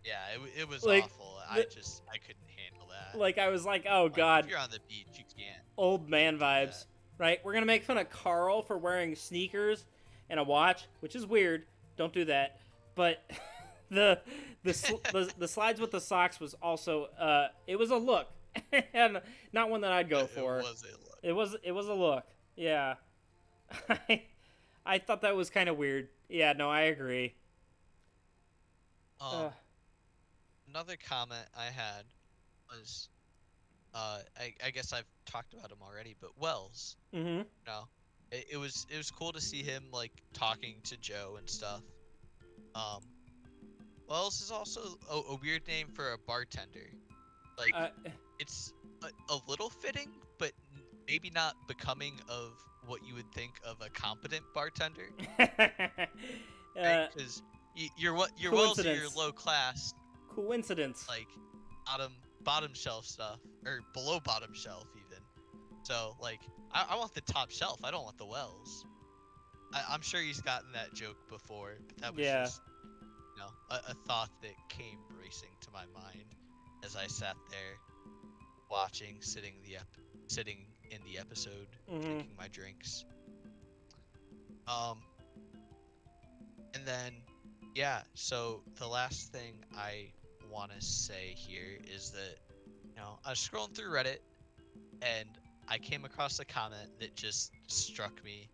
Yeah, it was Like awful. the, I couldn't handle that. like I was like, oh Like if God, you're on the beach, old can't man do that. vibes. Right? We're gonna make fun of Carl for wearing sneakers and a watch, which is weird. Don't do that. But the the slides with the socks was also it was a look, and not one that I'd go It for. was a look. It was a look. Yeah. I I thought that was kind of weird. Yeah, no, I agree. Um, Another comment I had was, I guess I've talked about him already, but Wells, Mm-hmm. no, it was cool to see him like talking to Joe and stuff. Um, Wells is also a weird name for a bartender. Like Uh, it's a little fitting, but maybe not becoming of what you would think of a competent bartender, right? uh, Because you're what your Wells are your coincidence. low class, Coincidence. like bottom shelf stuff, or below bottom shelf even. So like I want the top shelf. I don't want the Wells. I'm sure he's gotten that joke before, but that was Yeah. just a thought that came racing to my mind as I sat there watching, sitting in the episode, Mm-hmm. drinking my drinks. Um, and then yeah, so the last thing I want to say here is that I was scrolling through Reddit and I came across a comment that just struck me,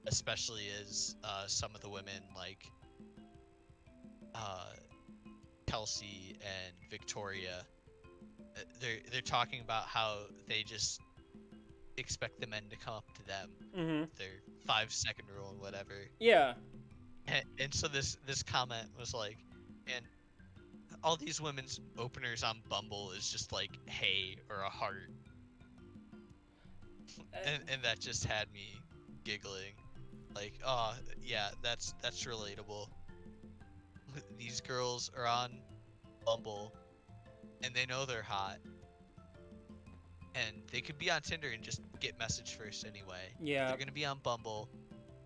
especially as some of the women like uh, Kelsey and Victoria, they're talking about how they just expect the men to come up to them, Mm-hmm. their 5 second rule and whatever. Yeah. And so this comment was like, and all these women's openers on Bumble is just like hey or a heart, and that just had me giggling, like, oh yeah, that's relatable. These girls are on Bumble and they know they're hot, and they could be on Tinder and just get message first anyway. Yeah. They're gonna be on Bumble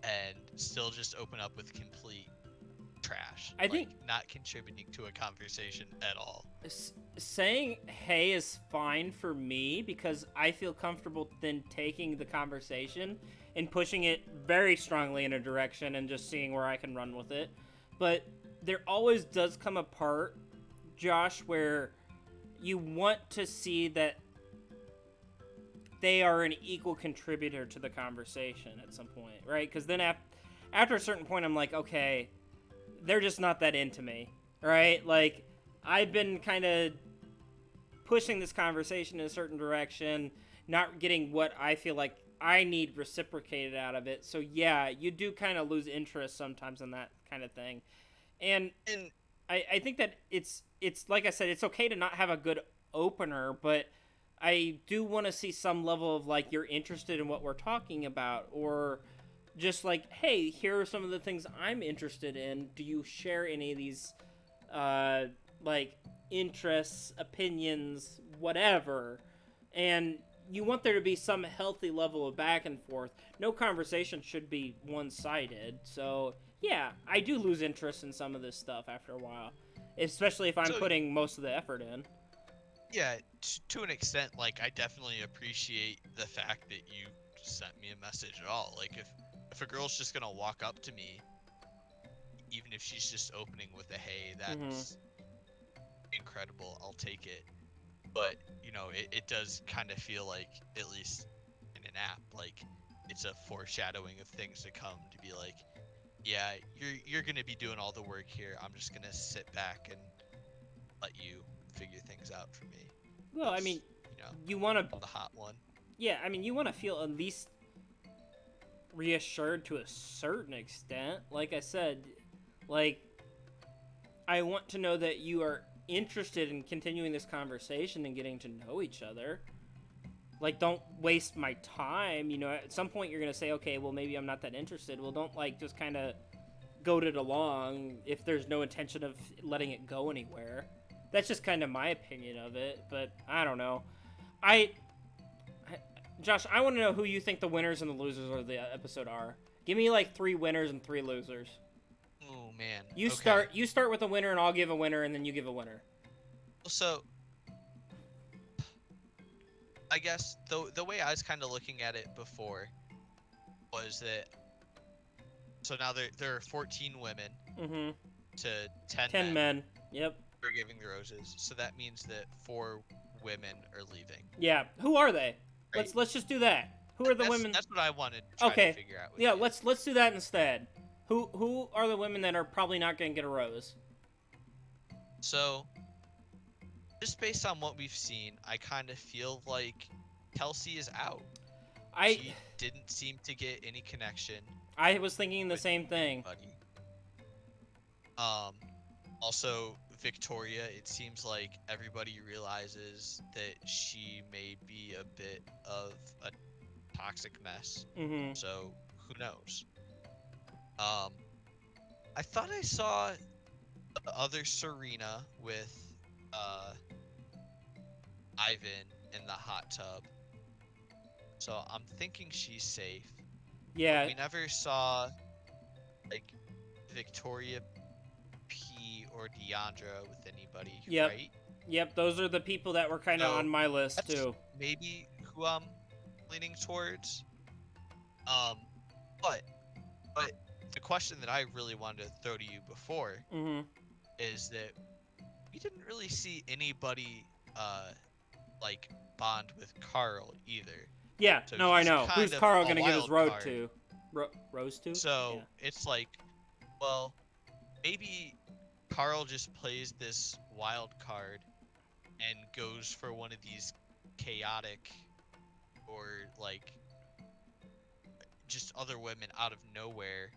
and still just open up with complete trash, I like think not contributing to a conversation at all. saying hey is fine for me because I feel comfortable then taking the conversation and pushing it very strongly in a direction and just seeing where I can run with it. But there always does come a part, Josh, where you want to see that they are an equal contributor to the conversation at some point, right? Because then after a certain point, I'm like, okay, they're just not that into me, right? Like, I've been kind of pushing this conversation in a certain direction, not getting what I feel like I need reciprocated out of it. So yeah, you do kind of lose interest sometimes in that kind of thing. And And I think that it's like I said, it's okay to not have a good opener, but I do want to see some level of like you're interested in what we're talking about, or just like, hey, here are some of the things I'm interested in. Do you share any of these, uh, like interests, opinions, whatever? And you want there to be some healthy level of back and forth. No conversation should be one-sided. So yeah, I do lose interest in some of this stuff after a while, especially if I'm so putting most of the effort in. yeah, to an extent, like I definitely appreciate the fact that you sent me a message at all. Like if a girl's just gonna walk up to me, even if she's just opening with a hey, Mm-hmm. that's incredible. I'll take it. But it does kind of feel like, at least in an app, like it's a foreshadowing of things to come. To be like, yeah, you're gonna be doing all the work here. I'm just gonna sit back and let you figure things out for me. Well, I 'Cause, mean, you want to, I'm the hot one. yeah, I mean, you want to feel at least reassured to a certain extent. Like I said, like I want to know that you are interested in continuing this conversation and getting to know each other. Like, don't waste my time. At some point you're gonna say, okay, well maybe I'm not that interested. Well, don't like just kind of goad it along if there's no intention of letting it go anywhere. That's just kind of my opinion of it. But I don't know. I Josh, I want to know who you think the winners and the losers of the episode are. Give me like 3 winners and 3 losers. Oh man. You Okay. start. You start with a winner, and I'll give a winner, and then you give a winner. So I guess the way I was kind of looking at it before was that, so now there are 14 women Mm-hmm. to 10 10 men men. Yep. who are giving the roses. So that means that 4 women are leaving. Yeah. Who are they? Right? Let's just do that. Who are the That's women? that's what I wanted to try to Okay. figure out with Yeah. you. Let's do that instead. Who are the women that are probably not going to get a rose? So just based on what we've seen, I kind of feel like Kelsey is out. I She didn't seem to get any connection I was thinking the with same thing. anybody. Um, Also Victoria, it seems like everybody realizes that she may be a bit of a toxic mess. Mm-hmm. So who knows? Um, I thought I saw the other Serena with Ivan in the hot tub. So I'm thinking she's safe. Yeah. We never saw like Victoria P or Deandra with anybody, Yep. right? Yep. Those are the people that were kind of So on my list that's too. maybe who I'm leaning towards. Um, but but the question that I really wanted to throw to you before Mm-hmm. is that we didn't really see anybody like bond with Carl either. Yeah. So No, I he's know. kind Who's of Carl a gonna give his wild road card. to? Rose to? So Yeah. it's like, well, maybe Carl just plays this wild card and goes for one of these chaotic or like just other women out of nowhere,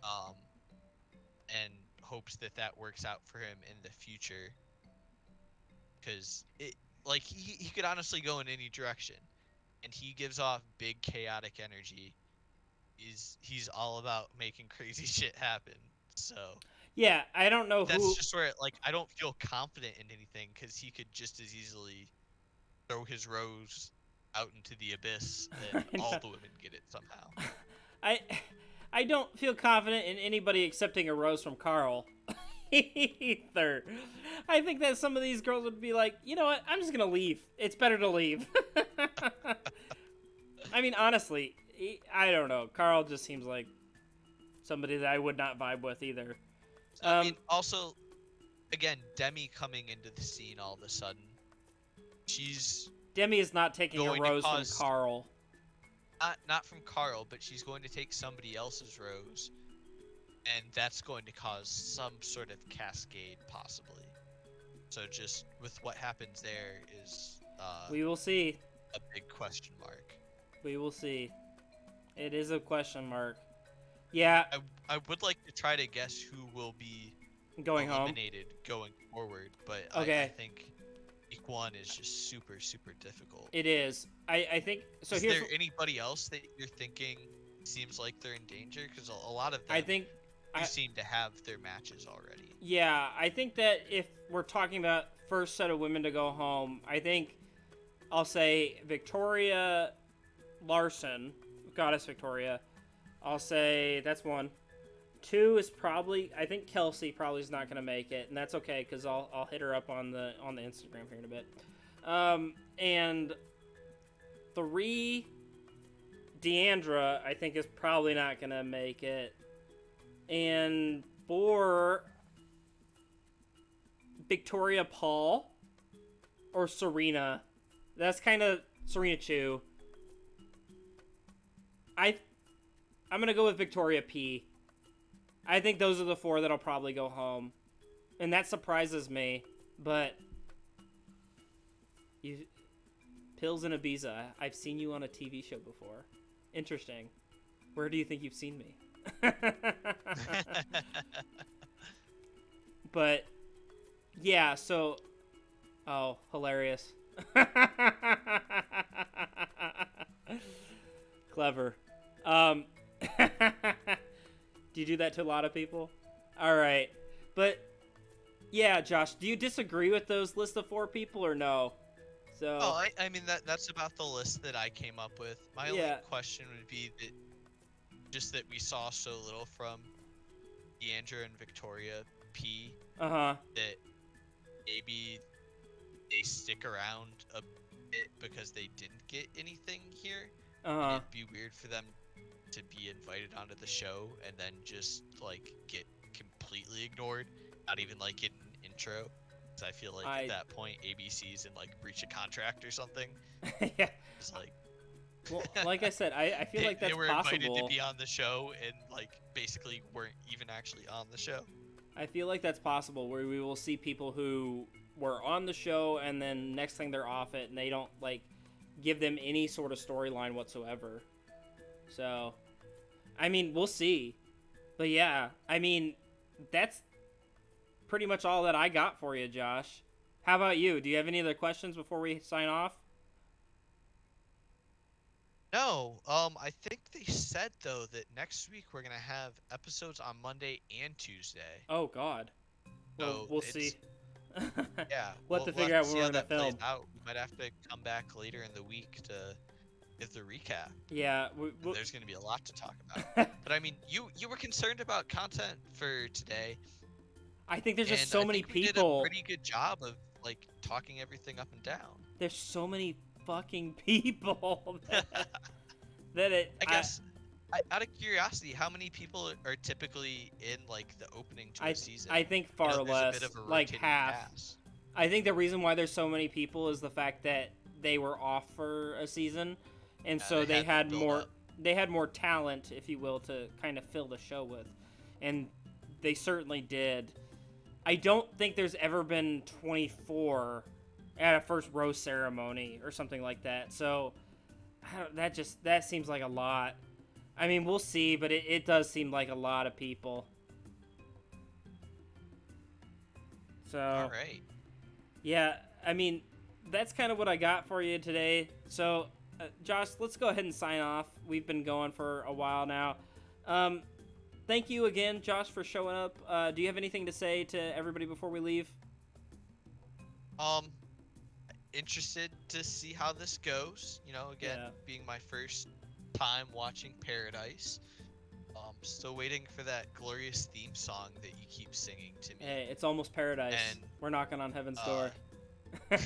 um, and hopes that that works out for him in the future. Because it, like, he could honestly go in any direction, and he gives off big chaotic energy. He's all about making crazy shit happen. So Yeah, I don't know That's who. just where like I don't feel confident in anything because he could just as easily throw his rose out into the abyss and I all know. the women get it somehow. I I don't feel confident in anybody accepting a rose from Carl either. I think that some of these girls would be like, you know what? I'm just gonna leave. It's better to leave. I mean, honestly, I don't know. Carl just seems like somebody that I would not vibe with either. So, I mean, also, again, Demi coming into the scene all of a sudden, she's Demi is not taking a going to rose from cause Carl. not from Carl, but she's going to take somebody else's rose, and that's going to cause some sort of cascade, possibly. So just with what happens there is We will see. a big question mark. We will see. It is a question mark. Yeah, I would like to try to guess who will be going home. eliminated going forward, but Okay. I think week 1 is just super, super difficult. It is. I think so. Is Here's there anybody else that you're thinking seems like they're in danger? Because a lot of them I think seem to have their matches already. yeah, I think that if we're talking about first set of women to go home, I think I'll say Victoria Larson, Goddess Victoria. I'll say that's one. 2 is probably I think Kelsey probably is not gonna make it, and that's okay because I'll hit her up on the Instagram here in a bit. And 3, Deandra I think is probably not gonna make it, and 4, Victoria Paul or Serena. That's kind of Serena Chu. I'm gonna go with Victoria P. I think those are the 4 that'll probably go home, and that surprises me. But you, Pills in Ibiza. I've seen you on a TV show before. Interesting. Where do you think you've seen me? But yeah, so hilarious. Clever. Do you do that to a lot of people? All right. But yeah, Josh, do you disagree with those list of 4 people or no? So I mean that's about the list that I came up with. My only question would be that just that we saw so little from Deandra and Victoria P. That maybe they stick around a bit because they didn't get anything here. It'd be weird for them to be invited onto the show and then just like get completely ignored, not even like get an intro. Because I feel like at that point ABC's in like breach of contract or something. Yeah. It's like. Well, like I said, I feel like that's they were possible. invited to be on the show and like basically weren't even actually on the show. I feel like that's possible where we will see people who were on the show and then next thing they're off it and they don't like give them any sort of storyline whatsoever. So, I mean, we'll see. But yeah, I mean, that's pretty much all that I got for you, Josh. How about you? Do you have any other questions before we sign off? No, I think they said though that next week we're gonna have episodes on Monday and Tuesday. Oh God. Well, So we'll see. Yeah, we'll have to figure out when we're gonna film. We might have to come back later in the week to give the recap. Yeah, there's gonna be a lot to talk about. But I mean, you were concerned about content for today. I think there's just so many people. We did a pretty good job of like talking everything up and down. There's so many fucking people that I guess out of curiosity, how many people are typically in like the opening to a season? I think far less, like half. Cast. I think the reason why there's so many people is the fact that they were off for a season, and so they had more. They had more talent, if you will, to kind of fill the show with, and they certainly did. I don't think there's ever been 24 at a first rose ceremony or something like that. So that seems like a lot. I mean, we'll see, but it does seem like a lot of people. So, all right. Yeah, I mean, that's kind of what I got for you today. So, Josh, let's go ahead and sign off. We've been going for a while now. thank you again, Josh, for showing up. Do you have anything to say to everybody before we leave? Interested to see how this goes. You know, again, Yeah. being my first time watching Paradise. Still waiting for that glorious theme song that you keep singing to me. Hey, it's almost paradise. And we're knocking on heaven's door. And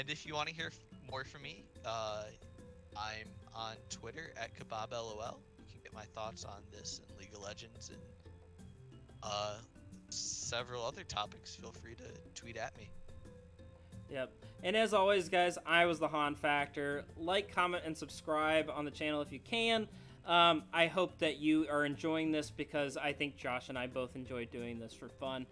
if you want to hear more from me, I'm on Twitter at KebabLOL. You can get my thoughts on this and League of Legends and several other topics. Feel free to tweet at me. Yep. And as always, guys, I was the Han Factor. Like, comment, and subscribe on the channel if you can. I hope that you are enjoying this because I think Josh and I both enjoyed doing this for fun.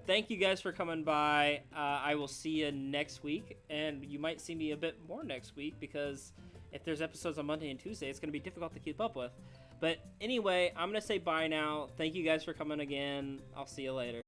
Thank you guys for coming by. I will see you next week, and you might see me a bit more next week because if there's episodes on Monday and Tuesday, it's going to be difficult to keep up with. But anyway, I'm going to say bye now. Thank you guys for coming again. I'll see you later.